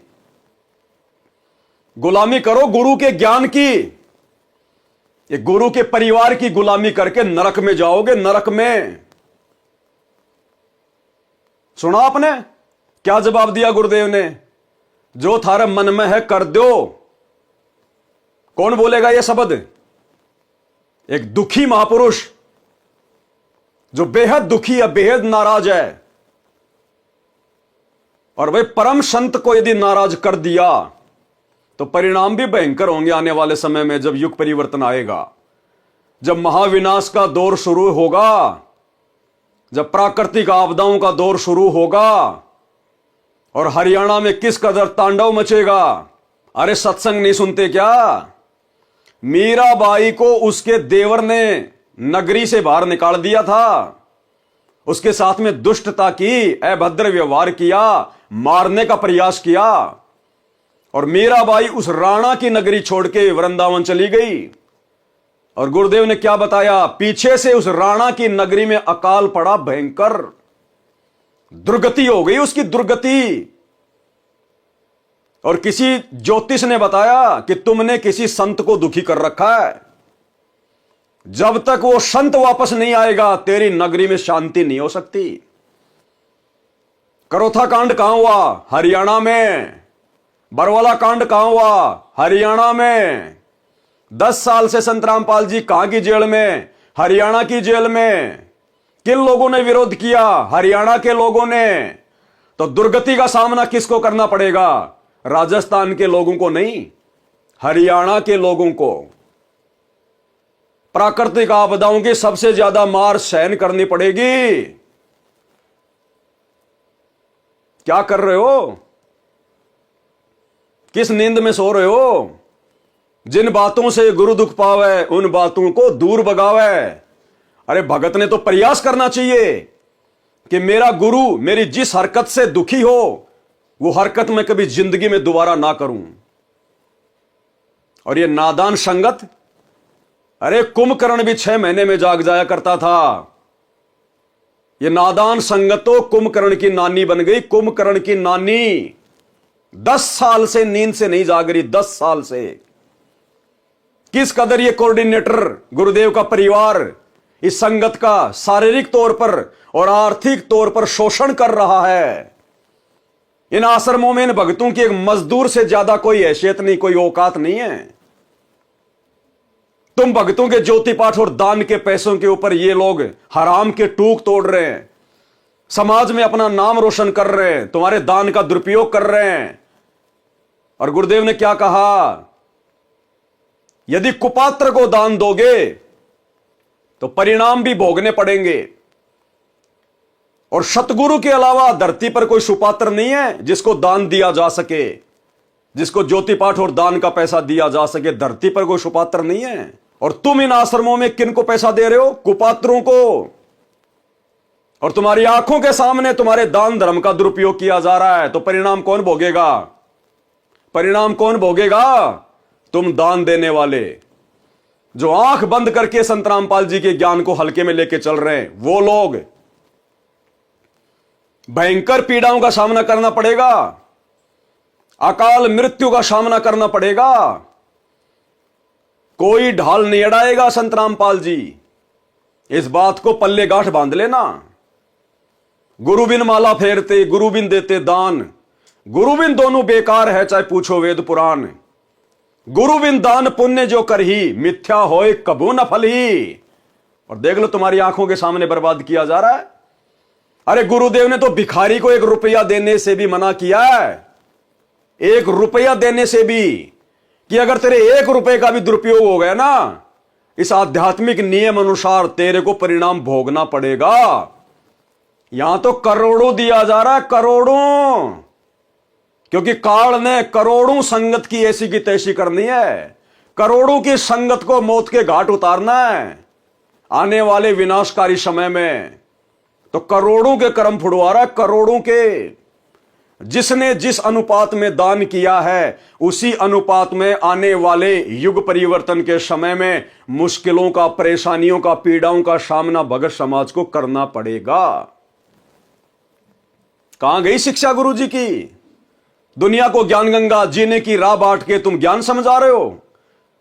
गुलामी करो गुरु के ज्ञान की। ये गुरु के परिवार की गुलामी करके नरक में जाओगे, नरक में। सुना आपने क्या जवाब दिया गुरुदेव ने? जो थारे मन में है कर दो। कौन बोलेगा ये शब्द? एक दुखी महापुरुष जो बेहद दुखी है, बेहद नाराज है। और वह परम संत को यदि नाराज कर दिया तो परिणाम भी भयंकर होंगे आने वाले समय में, जब युग परिवर्तन आएगा, जब महाविनाश का दौर शुरू होगा, जब प्राकृतिक आपदाओं का दौर शुरू होगा और हरियाणा में किस कदर तांडव मचेगा। अरे सत्संग नहीं सुनते क्या? मीराबाई को उसके देवर ने नगरी से बाहर निकाल दिया था, उसके साथ में दुष्टता की, अभद्र व्यवहार किया, मारने का प्रयास किया, और मीराबाई उस राणा की नगरी छोड़ के वृंदावन चली गई। और गुरुदेव ने क्या बताया? पीछे से उस राणा की नगरी में अकाल पड़ा भयंकर, दुर्गति हो गई उसकी, दुर्गति। और किसी ज्योतिष ने बताया कि तुमने किसी संत को दुखी कर रखा है, जब तक वो संत वापस नहीं आएगा तेरी नगरी में शांति नहीं हो सकती। करोथा कांड कहां हुआ? हरियाणा में। बरवाला कांड कहां हुआ? हरियाणा में। 10 साल से संत रामपाल जी कहां की जेल में? हरियाणा की जेल में। किन लोगों ने विरोध किया? हरियाणा के लोगों ने। तो दुर्गति का सामना किसको करना पड़ेगा? राजस्थान के लोगों को नहीं, हरियाणा के लोगों को। प्राकृतिक आपदाओं की सबसे ज्यादा मार सहन करनी पड़ेगी। क्या कर रहे हो? किस नींद में सो रहे हो? जिन बातों से गुरु दुख पावे उन बातों को दूर भगावे। अरे भगत ने तो प्रयास करना चाहिए कि मेरा गुरु मेरी जिस हरकत से दुखी हो वो हरकत मैं कभी जिंदगी में दोबारा ना करूं। और ये नादान संगत, अरे कुंभकर्ण भी 6 महीने में जाग जाया करता था। ये नादान संगत तो कुंभकर्ण की नानी बन गई। कुंभकर्ण की नानी 10 साल से नींद से नहीं जाग रही, 10 साल से। किस कदर ये कोऑर्डिनेटर गुरुदेव का परिवार इस संगत का शारीरिक तौर पर और आर्थिक तौर पर शोषण कर रहा है। इन आश्रमों में इन भक्तों की एक मजदूर से ज्यादा कोई हैसियत नहीं, कोई औकात नहीं है। तुम भक्तों के ज्योति पाठ और दान के पैसों के ऊपर ये लोग हराम के टूक तोड़ रहे हैं, समाज में अपना नाम रोशन कर रहे हैं, तुम्हारे दान का दुरुपयोग कर रहे हैं। और गुरुदेव ने क्या कहा? यदि कुपात्र को दान दोगे तो परिणाम भी भोगने पड़ेंगे। और सतगुरु के अलावा धरती पर कोई सुपात्र नहीं है जिसको दान दिया जा सके, जिसको ज्योति पाठ और दान का पैसा दिया जा सके। धरती पर कोई सुपात्र नहीं है। और तुम इन आश्रमों में किन को पैसा दे रहे हो? कुपात्रों को। और तुम्हारी आंखों के सामने तुम्हारे दान धर्म का दुरुपयोग किया जा रहा है। तो परिणाम कौन भोगेगा? परिणाम कौन भोगेगा? तुम दान देने वाले, जो आंख बंद करके संत रामपाल जी के ज्ञान को हल्के में लेके चल रहे हैं, वो लोग भयंकर पीड़ाओं का सामना करना पड़ेगा, अकाल मृत्यु का सामना करना पड़ेगा। कोई ढाल नहीं अड़ाएगा संत रामपाल जी। इस बात को पल्ले गांठ बांध लेना। गुरु बिन माला फेरते, गुरु बिन देते दान, गुरु बिन दोनों बेकार है चाहे पूछो वेद पुराण। गुरु बिन दान पुण्य जो कर ही, मिथ्या होए कबू न फल ही। और देख लो तुम्हारी आंखों के सामने बर्बाद किया जा रहा है। अरे गुरुदेव ने तो भिखारी को 1 रुपया देने से भी मना किया है, 1 रुपया देने से भी, कि अगर तेरे 1 रुपए का भी दुरुपयोग हो गया ना, इस आध्यात्मिक नियम अनुसार तेरे को परिणाम भोगना पड़ेगा। यहां तो करोड़ों दिया जा रहा है, करोड़ों, क्योंकि काल ने करोड़ों संगत की ऐसी की तैसी करनी है। करोड़ों की संगत को मौत के घाट उतारना है आने वाले विनाशकारी समय में। तो करोड़ों के कर्म फुड़वा रहा है, करोड़ों के। जिसने जिस अनुपात में दान किया है उसी अनुपात में आने वाले युग परिवर्तन के समय में मुश्किलों का, परेशानियों का, पीड़ाओं का सामना भगत समाज को करना पड़ेगा। कहां गई शिक्षा गुरु जी की? दुनिया को ज्ञान गंगा जीने की राह बांट के तुम ज्ञान समझा रहे हो,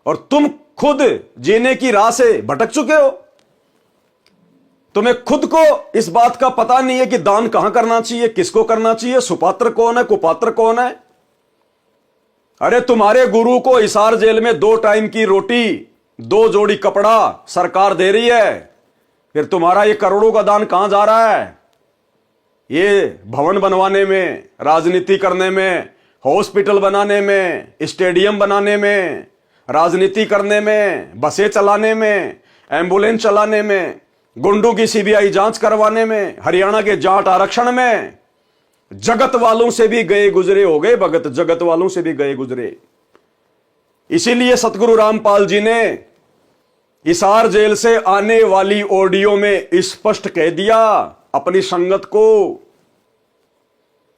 और तुम खुद जीने की राह से भटक चुके हो। तुम्हें खुद को इस बात का पता नहीं है कि दान कहां करना चाहिए, किसको करना चाहिए, सुपात्र कौन है, कुपात्र कौन है। अरे तुम्हारे गुरु को हिसार जेल में 2 टाइम की रोटी, 2 जोड़ी कपड़ा सरकार दे रही है, फिर तुम्हारा ये करोड़ों का दान कहां जा रहा है? ये भवन बनवाने में, राजनीति करने में, हॉस्पिटल बनाने में, स्टेडियम बनाने में, राजनीति करने में, बसें चलाने में, एम्बुलेंस चलाने में, गुंडों की सीबीआई जांच करवाने में, हरियाणा के जाट आरक्षण में जगत वालों से भी गए गुजरे हो गए भगत, जगत वालों से भी गए गुजरे। इसीलिए सतगुरु रामपाल जी ने हिसार जेल से आने वाली ऑडियो में स्पष्ट कह दिया अपनी संगत को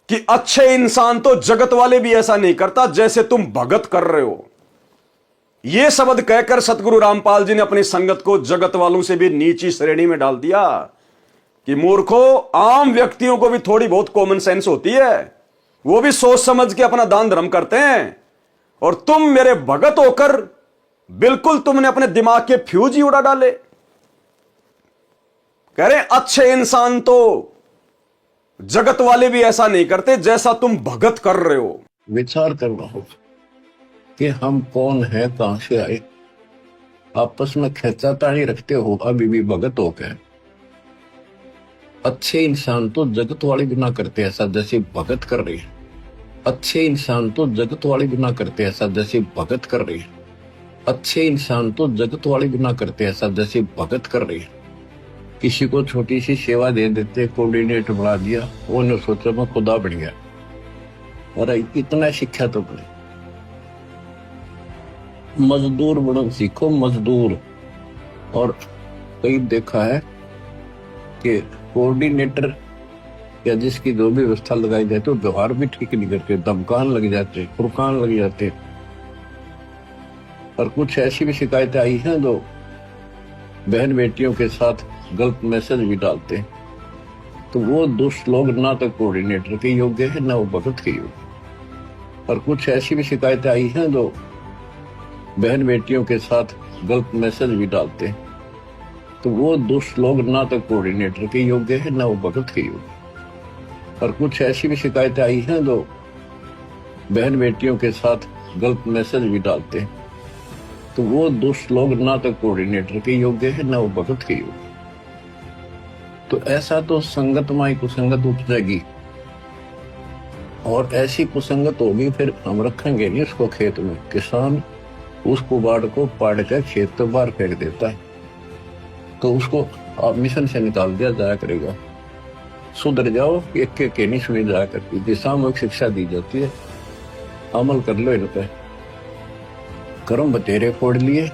कि अच्छे इंसान तो जगत वाले भी ऐसा नहीं करता जैसे तुम भगत कर रहे हो। यह शब्द कहकर सतगुरु रामपाल जी ने अपनी संगत को जगत वालों से भी नीची श्रेणी में डाल दिया कि मूर्खो, आम व्यक्तियों को भी थोड़ी बहुत कॉमन सेंस होती है, वो भी सोच समझ के अपना दान धर्म करते हैं, और तुम मेरे भगत होकर बिल्कुल तुमने अपने दिमाग के फ्यूज ही उड़ा डाले। कह रहे अच्छे इंसान तो जगत वाले भी ऐसा नहीं करते जैसा तुम भगत कर रहे हो। विचार करना होगा कि हम कौन है, कहां से आए। आपस में खेचातानी रखते हो अभी भी भगत हो गए। अच्छे इंसान तो जगत वाले भी ना करते ऐसा जैसे भगत कर रहे हैं। अच्छे इंसान तो जगत वाले भी ना करते ऐसा जैसे भगत कर रहे हैं। अच्छे इंसान तो जगत वाले भी ना करते ऐसा जैसे भगत कर रहे हैं। किसी को छोटी सी सेवा दे देते, कोऑर्डिनेटर बना दिया, वो ने सोचा मैं खुदा बन गया। अरे इतना शिक्षा तो बने, मजदूर बनो सीखो, मजदूर। और कई देखा है कि कोऑर्डिनेटर या जिसकी जो भी व्यवस्था लगाई जाती है व्यवहार भी ठीक नहीं करते, धमकान लग जाते, फुरकान लग जाते। और कुछ ऐसी भी शिकायतें आई हैं जो बहन बेटियों के साथ गलत मैसेज भी डालते हैं। तो वो दुष्ट लोग ना तो कोऑर्डिनेटर के योग्य है, ना वो भगत के योग्य। और कुछ ऐसी भी शिकायतें आई हैं जो बहन बेटियों के साथ गलत मैसेज भी डालते हैं। तो वो दुष्ट लोग ना तो कोऑर्डिनेटर के योग्य है, ना वो भगत के योग्य। और कुछ ऐसी भी शिकायतें आई हैं जो बहन बेटियों के साथ गलत मैसेज भी डालते हैं। तो वो दुष्ट लोग ना तो कोऑर्डिनेटर के योग्य है, ना वो भगत के योग्य। तो ऐसा तो संगत माई कुसंगत उपजेगी, और ऐसी कुसंगत होगी फिर हम रखेंगे नहीं उसको खेत में। किसान उस कुबाड़ को पाड़ कर खेत तो बाहर फेंक देता है, तो उसको आप मिशन से निकाल दिया जाया करेगा। सुधर जाओ, एक के नहीं सुनी जाया करती थी। सामूहिक शिक्षा दी जाती है, अमल कर लो इन पे। कर्म बतेरे फोड़ लिए,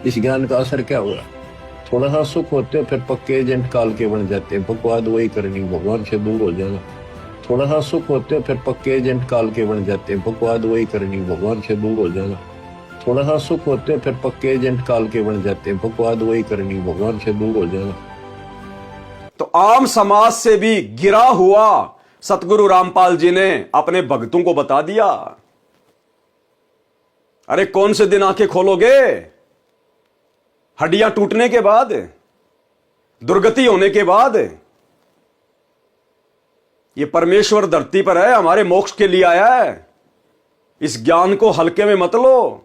इस ज्ञान का असर क्या हुआ? थोड़ा सा सुख होते हो फिर पक्के एजेंट काल के बन जाते हैं। बकवाद वही करनी, भगवान से दूर हो जाना। थोड़ा सा सुख होते हो फिर पक्के एजेंट काल के बन जाते हैं। बकवाद वही करनी, भगवान से दूर हो जाना। थोड़ा सा सुख होते हो फिर पक्के एजेंट काल के बन जाते हैं। बकवाद वही करनी, भगवान से दूर हो जाना। तो आम समाज से भी गिरा हुआ सतगुरु रामपाल जी ने अपने भक्तों को बता दिया। अरे कौन से दिन आंखें खोलोगे? हड्डियां टूटने के बाद, दुर्गति होने के बाद। ये परमेश्वर धरती पर है, हमारे मोक्ष के लिए आया है। इस ज्ञान को हल्के में मत लो।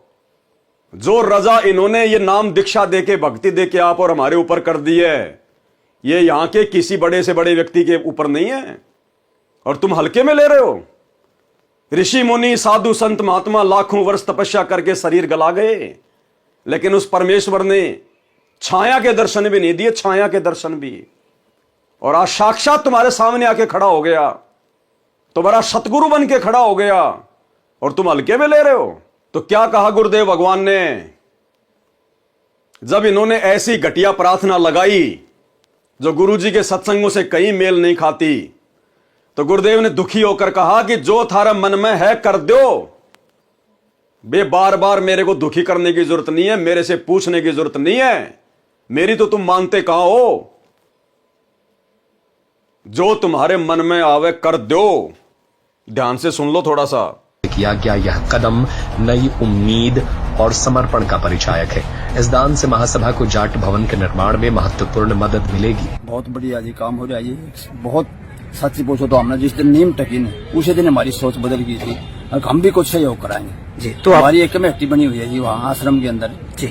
जो रजा इन्होंने ये नाम दीक्षा देके, भक्ति देके आप और हमारे ऊपर कर दी है, ये यहां के किसी बड़े से बड़े व्यक्ति के ऊपर नहीं है, और तुम हल्के में ले रहे हो। ऋषि मुनि साधु संत महात्मा लाखों वर्ष तपस्या करके शरीर गला गए, लेकिन उस परमेश्वर ने छाया के दर्शन भी नहीं दिए, छाया के दर्शन भी। और आज साक्षात तुम्हारे सामने आके खड़ा हो गया, तुम्हारा सतगुरु बन के खड़ा हो गया, और तुम हल्के में ले रहे हो। तो क्या कहा गुरुदेव भगवान ने? जब इन्होंने ऐसी घटिया प्रार्थना लगाई जो गुरुजी के सत्संगों से कहीं मेल नहीं खाती, तो गुरुदेव ने दुखी होकर कहा कि जो थारा मन में है कर दो। बे बार बार मेरे को दुखी करने की जरूरत नहीं है, मेरे से पूछने की जरूरत नहीं है, मेरी तो तुम मानते कहां हो। जो तुम्हारे मन में आवे कर दो। ध्यान से सुन लो थोड़ा सा। किया गया यह कदम नई उम्मीद और समर्पण का परिचायक है। इस दान से महासभा को जाट भवन के निर्माण में महत्वपूर्ण मदद मिलेगी। बहुत बढ़िया जी काम हो रहा है जी। बहुत सच्ची पूछो तो हमने जिस दिन नीम टकी ने उसी दिन हमारी सोच बदल गई थी, और हम भी कुछ सहयोग कराएंगे जी। तो हमारी एक कमेटी बनी हुई है जी वहाँ आश्रम के अंदर जी।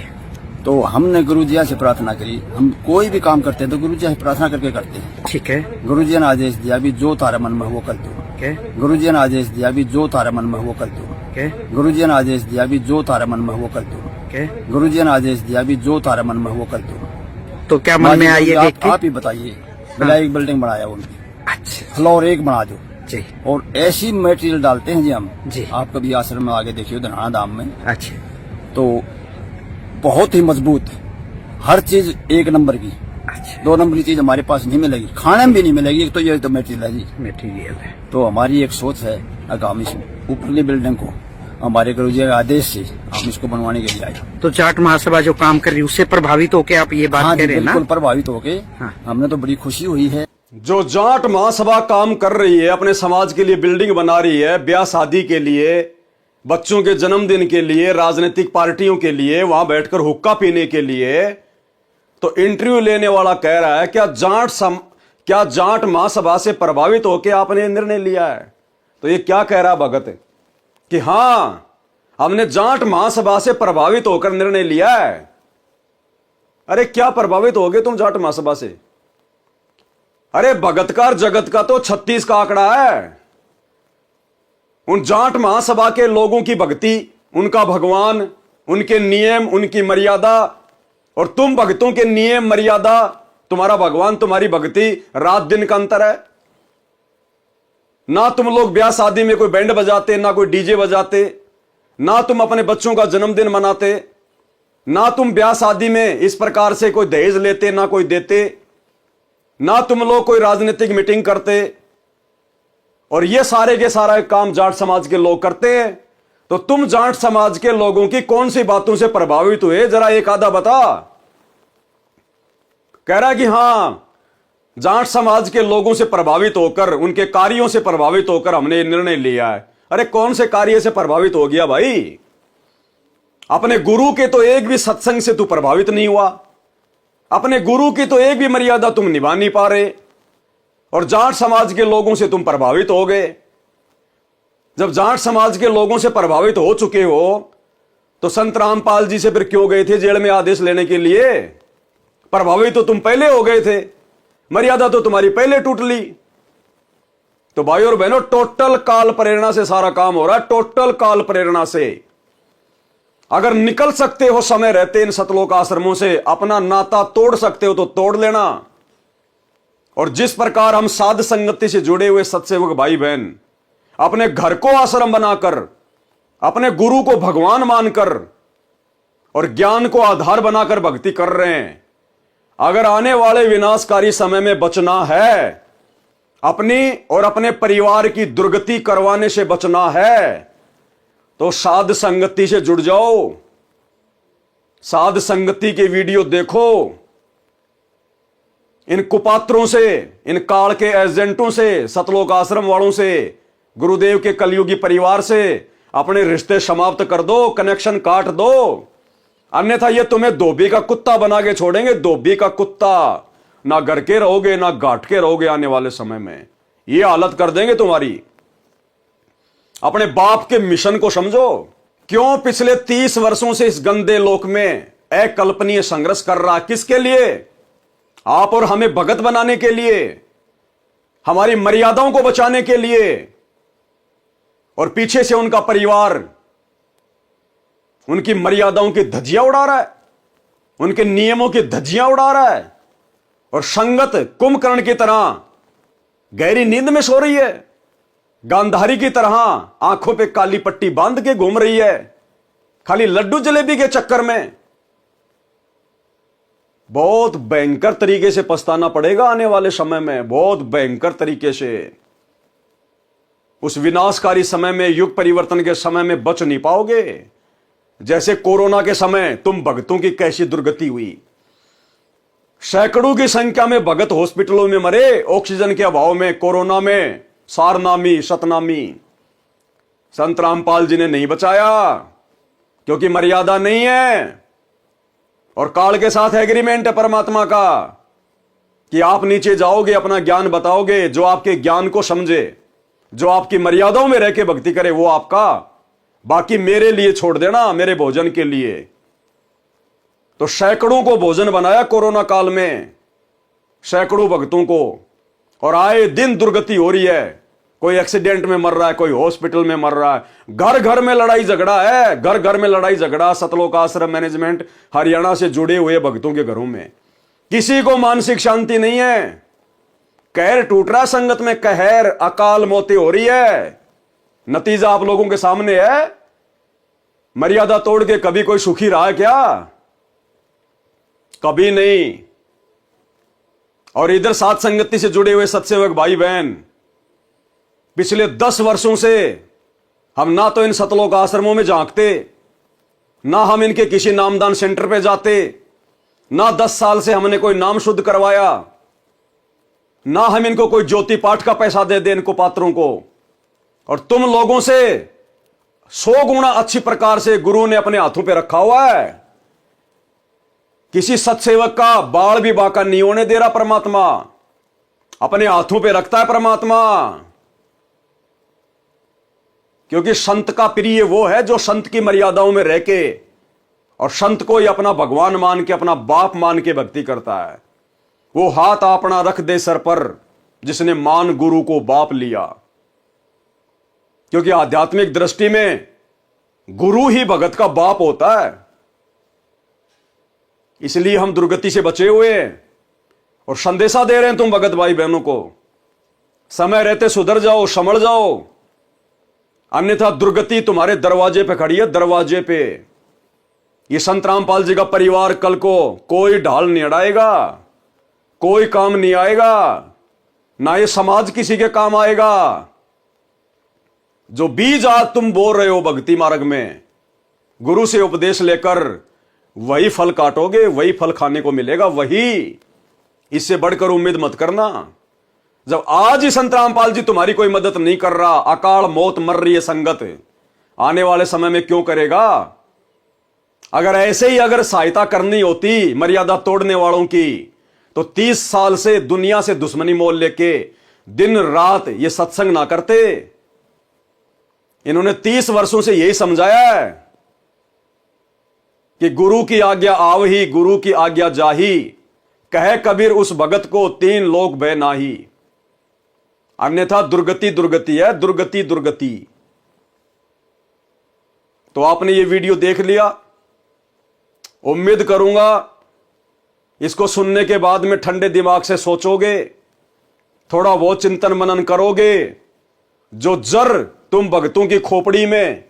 तो हमने गुरु जी से प्रार्थना करी, हम कोई भी काम करते हैं तो गुरु जी से प्रार्थना करके करते हैं। ठीक है। गुरु जी ने आदेश दिया भी जो तारा मन में वो कर दो। के गुरुजी ने आदेश दिया भी जो तारे मन में वो कर दो के गुरुजी ने आदेश दिया भी जो तारे मन में वो कर दो के गुरुजी ने आदेश दिया भी जो तारे मन में वो कर दो। तो क्या मन में आई है देख के? आप ही बताइए। बिला एक बिल्डिंग बनाया उनकी, अच्छा फ्लोर एक बना दो जी, और ऐसी मटेरियल डालते हैं जी हम जी। आप कभी आश्रम में आगे देखिए धनाना धाम में, अच्छा तो बहुत ही मजबूत, हर चीज एक नंबर की। अच्छा 2 नंबर की चीज हमारे पास नहीं मिलेगी, खाने में भी नहीं मिलेगी। एक तो ये तो मटेरियल है जी। मटेरियल है। तो हमारी एक सोच है आगामी ऊपरली बिल्डिंग को हमारे गुरुजी के आदेश से हम इसको बनवाने के लिए आए। तो जाट महासभा जो काम कर रही है उससे प्रभावित होकर आप ये बात हाँ कह जी, रहे हैं ना? बिल्कुल प्रभावित होके हाँ। हमने तो बड़ी खुशी हुई है। जो जाट महासभा काम कर रही है, अपने समाज के लिए बिल्डिंग बना रही है, ब्याह शादी के लिए, बच्चों के जन्मदिन के लिए, राजनीतिक पार्टियों के लिए, वहां बैठकर हुक्का पीने के लिए, तो इंटरव्यू लेने वाला कह रहा है क्या जाट महासभा से प्रभावित होकर आपने निर्णय लिया है? तो ये क्या कह रहा है भगत कि हां हमने जाट महासभा से प्रभावित होकर निर्णय लिया है। अरे क्या प्रभावित हो गए तुम जाट महासभा से? अरे भगतकार जगत का तो 36 का आंकड़ा है। उन जाट महासभा के लोगों की भक्ति, उनका भगवान, उनके नियम, उनकी मर्यादा, और तुम भक्तों के नियम मर्यादा, तुम्हारा भगवान, तुम्हारी भक्ति, रात दिन का अंतर है। ना तुम लोग ब्याह शादी में कोई बैंड बजाते, ना कोई डीजे बजाते, ना तुम अपने बच्चों का जन्मदिन मनाते, ना तुम ब्याह शादी में इस प्रकार से कोई दहेज लेते, ना कोई देते, ना तुम लोग कोई राजनीतिक मीटिंग करते, और ये सारे के सारा काम जाट समाज के लोग करते हैं। तो तुम जाट समाज के लोगों की कौन सी बातों से प्रभावित हुए, जरा एक आधा बता। कह रहा है कि हां जाट समाज के लोगों से प्रभावित होकर, उनके कार्यों से प्रभावित होकर हमने निर्णय लिया है। अरे कौन से कार्य से प्रभावित हो गया भाई? अपने गुरु के तो एक भी सत्संग से तू प्रभावित नहीं हुआ, अपने गुरु की तो एक भी मर्यादा तुम निभा नहीं पा रहे, और जाट समाज के लोगों से तुम प्रभावित हो गए। जब जाट समाज के लोगों से प्रभावित हो चुके हो तो संत रामपाल जी से फिर क्यों गए थे जेल में आदेश लेने के लिए? प्रभावित तो तुम पहले हो गए थे, मर्यादा तो तुम्हारी पहले टूट ली। तो भाई और बहनों, टोटल काल प्रेरणा से सारा काम हो रहा है, टोटल काल प्रेरणा से। अगर निकल सकते हो समय रहते इन सतलोक आश्रमों से, अपना नाता तोड़ सकते हो तो तोड़ लेना। और जिस प्रकार हम साध संगति से जुड़े हुए सत्सेवक भाई बहन अपने घर को आश्रम बनाकर, अपने गुरु को भगवान मानकर और ज्ञान को आधार बनाकर भक्ति कर रहे हैं, अगर आने वाले विनाशकारी समय में बचना है, अपनी और अपने परिवार की दुर्गति करवाने से बचना है, तो साध संगति से जुड़ जाओ, साध संगति के वीडियो देखो, इन कुपात्रों से, इन काल के एजेंटों से, सतलोक आश्रम वालों से, गुरुदेव के कलयुगी परिवार से अपने रिश्ते समाप्त कर दो, कनेक्शन काट दो। अन्यथा ये तुम्हें धोबी का कुत्ता बना के छोड़ेंगे, धोबी का कुत्ता। ना घर के रहोगे, ना घाट के रहोगे, आने वाले समय में ये हालत कर देंगे तुम्हारी। अपने बाप के मिशन को समझो। क्यों पिछले 30 वर्षों से इस गंदे लोक में अकल्पनीय संघर्ष कर रहा? किसके लिए? आप और हमें भगत बनाने के लिए, हमारी मर्यादाओं को बचाने के लिए, और पीछे से उनका परिवार उनकी मर्यादाओं की धज्जियां उड़ा रहा है, उनके नियमों की धज्जियां उड़ा रहा है, और संगत कुंभकर्ण की तरह गहरी नींद में सो रही है, गांधारी की तरह आंखों पे काली पट्टी बांध के घूम रही है, खाली लड्डू जलेबी के चक्कर में। बहुत भयंकर तरीके से पछताना पड़ेगा आने वाले समय में, बहुत भयंकर तरीके से। उस विनाशकारी समय में, युग परिवर्तन के समय में बच नहीं पाओगे। जैसे कोरोना के समय तुम भगतों की कैसी दुर्गति हुई, सैकड़ों की संख्या में भगत हॉस्पिटलों में मरे ऑक्सीजन के अभाव में, कोरोना में, सारनामी सतनामी। संत रामपाल जी ने नहीं बचाया क्योंकि मर्यादा नहीं है, और काल के साथ एग्रीमेंट है परमात्मा का कि आप नीचे जाओगे, अपना ज्ञान बताओगे, जो आपके ज्ञान को समझे, जो आपकी मर्यादाओं में रह के भक्ति करे वो आपका, बाकी मेरे लिए छोड़ देना, मेरे भोजन के लिए। तो सैकड़ों को भोजन बनाया कोरोना काल में, सैकड़ों भक्तों को, और आए दिन दुर्गति हो रही है। कोई एक्सीडेंट में मर रहा है, कोई हॉस्पिटल में मर रहा है। घर घर में लड़ाई झगड़ा है, घर घर में लड़ाई झगड़ा। सतलोक आश्रम मैनेजमेंट हरियाणा से जुड़े हुए भक्तों के घरों में किसी को मानसिक शांति नहीं है। कहर टूट रहा संगत में, कहर, अकाल मौतें हो रही है। नतीजा आप लोगों के सामने है। मर्यादा तोड़ के कभी कोई सुखी रहा है क्या? कभी नहीं। और इधर साथ संगति से जुड़े हुए सत्सेवक भाई बहन, पिछले 10 वर्षों से हम ना तो इन सतलोक आश्रमों में झांकते, ना हम इनके किसी नामदान सेंटर पे जाते, ना 10 साल से हमने कोई नाम शुद्ध करवाया, ना हम इनको कोई ज्योति पाठ का पैसा दे दे इनको पात्रों को। और तुम लोगों से 100 गुना अच्छी प्रकार से गुरु ने अपने हाथों पे रखा हुआ है। किसी सत्सेवक का बाल भी बाका नहीं होने दे रहा परमात्मा, अपने हाथों पे रखता है परमात्मा। क्योंकि संत का प्रिय वो है जो संत की मर्यादाओं में रह के और संत को ही अपना भगवान मान के, अपना बाप मान के भक्ति करता है। वो हाथ अपना रख दे सर पर जिसने मान गुरु को बाप लिया। क्योंकि आध्यात्मिक दृष्टि में गुरु ही भगत का बाप होता है। इसलिए हम दुर्गति से बचे हुए हैं और संदेशा दे रहे हैं तुम भगत भाई बहनों को, समय रहते सुधर जाओ, संभल जाओ, अन्यथा दुर्गति तुम्हारे दरवाजे पे खड़ी है, दरवाजे पे। ये संत रामपाल जी का परिवार कल को कोई ढाल नहीं अड़ाएगा, कोई काम नहीं आएगा, ना ये समाज किसी के काम आएगा। जो बीज आज तुम बोल रहे हो भक्ति मार्ग में, गुरु से उपदेश लेकर वही फल काटोगे, वही फल खाने को मिलेगा, वही। इससे बढ़कर उम्मीद मत करना। जब आज ही संत रामपाल जी तुम्हारी कोई मदद नहीं कर रहा, अकाल मौत मर रही है संगत, आने वाले समय में क्यों करेगा? अगर ऐसे ही अगर सहायता करनी होती मर्यादा तोड़ने वालों की, तो 30 साल से दुनिया से दुश्मनी मोल लेके दिन रात ये सत्संग ना करते। इन्होंने 30 वर्षों से यही समझाया है कि गुरु की आज्ञा आवही, गुरु की आज्ञा जाही, कहे कबीर उस भगत को 3 लोक भय नाही। अन्यथा दुर्गति दुर्गति है, दुर्गति दुर्गति। तो आपने ये वीडियो देख लिया, उम्मीद करूंगा इसको सुनने के बाद में ठंडे दिमाग से सोचोगे, थोड़ा बहुत चिंतन मनन करोगे। जो जर तुम भक्तों की खोपड़ी में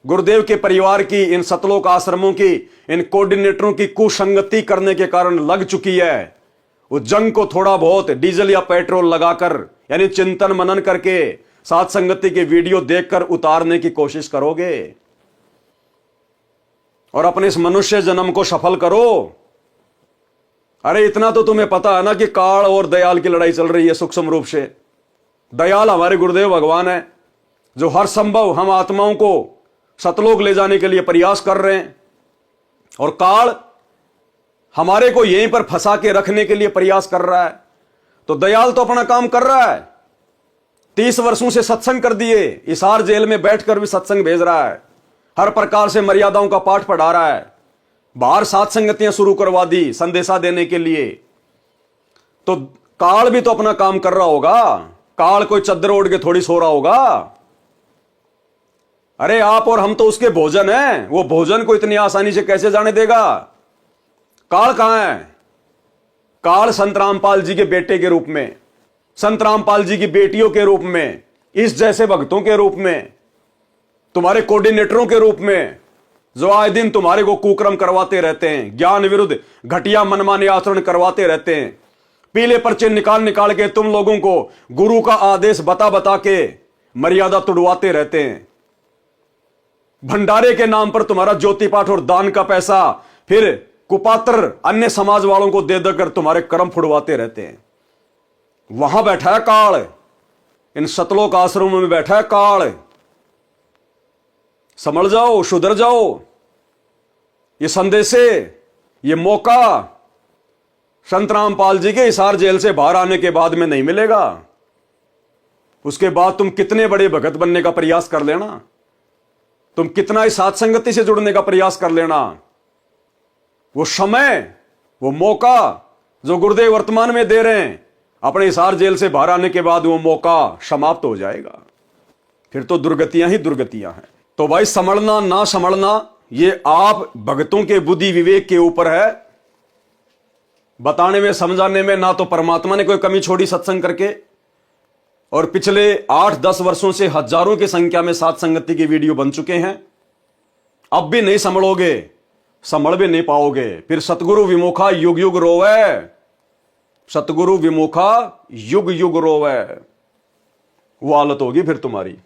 गुरुदेव के परिवार की, इन सतलोक आश्रमों की, इन कोऑर्डिनेटरों की कुसंगति करने के कारण लग चुकी है, उस जंग को थोड़ा बहुत डीजल या पेट्रोल लगाकर, यानी चिंतन मनन करके, साथ संगति के वीडियो देखकर उतारने की कोशिश करोगे और अपने इस मनुष्य जन्म को सफल करो। अरे इतना तो तुम्हें पता है ना कि काल और दयाल की लड़ाई चल रही है सूक्ष्म रूप से। दयाल हमारे गुरुदेव भगवान है, जो हर संभव हम आत्माओं को सतलोक ले जाने के लिए प्रयास कर रहे हैं, और काल हमारे को यहीं पर फंसा के रखने के लिए प्रयास कर रहा है। तो दयाल तो अपना काम कर रहा है, 30 वर्षों से सत्संग कर दिए, हिसार जेल में बैठकर भी सत्संग भेज रहा है, हर प्रकार से मर्यादाओं का पाठ पढ़ा रहा है, बाहर साथ संगतियां शुरू करवा दी संदेशा देने के लिए। तो काल भी तो अपना काम कर रहा होगा, काल कोई चद्दर ओढ़ के थोड़ी सो रहा होगा। अरे आप और हम तो उसके भोजन हैं, वो भोजन को इतनी आसानी से कैसे जाने देगा? काल कहां है? काल संत रामपाल जी के बेटे के रूप में, संत रामपाल जी की बेटियों के रूप में, इस जैसे भक्तों के रूप में, तुम्हारे कोऑर्डिनेटरों के रूप में, जो आए दिन तुम्हारे को कुक्रम करवाते रहते हैं, ज्ञान विरुद्ध घटिया मनमाने आचरण करवाते रहते हैं, पीले पर्चे निकाल निकाल के तुम लोगों को गुरु का आदेश बता बता के मर्यादा तुड़वाते रहते हैं। भंडारे के नाम पर तुम्हारा ज्योति पाठ और दान का पैसा फिर कुपात्र अन्य समाज वालों को दे देकर तुम्हारे कर्म फुड़वाते रहते हैं। वहां बैठा है काल, इन सतलोक आश्रमों में बैठा है काल। संभल जाओ, सुधर जाओ। ये संदेशे, ये मौका संत रामपाल जी के हिसार जेल से बाहर आने के बाद में नहीं मिलेगा। उसके बाद तुम कितने बड़े भगत बनने का प्रयास कर लेना, तुम कितना ही साथ संगति से जुड़ने का प्रयास कर लेना, वो समय, वो मौका जो गुरुदेव वर्तमान में दे रहे हैं, अपने हिसार जेल से बाहर आने के बाद वो मौका समाप्त हो जाएगा, फिर तो दुर्गतियां ही दुर्गतियां हैं। तो भाई संभलना ना संभलना ये आप भक्तों के बुद्धि विवेक के ऊपर है। बताने में समझाने में ना तो परमात्मा ने कोई कमी छोड़ी सत्संग करके, और पिछले 8-10 वर्षों से हजारों की संख्या में साथ संगति की वीडियो बन चुके हैं। अब भी नहीं संभलोगे, संभल भी नहीं पाओगे, फिर सतगुरु विमुखा युग युग रोवे, सतगुरु विमुखा युग युग रोवे, वो हालत होगी फिर तुम्हारी।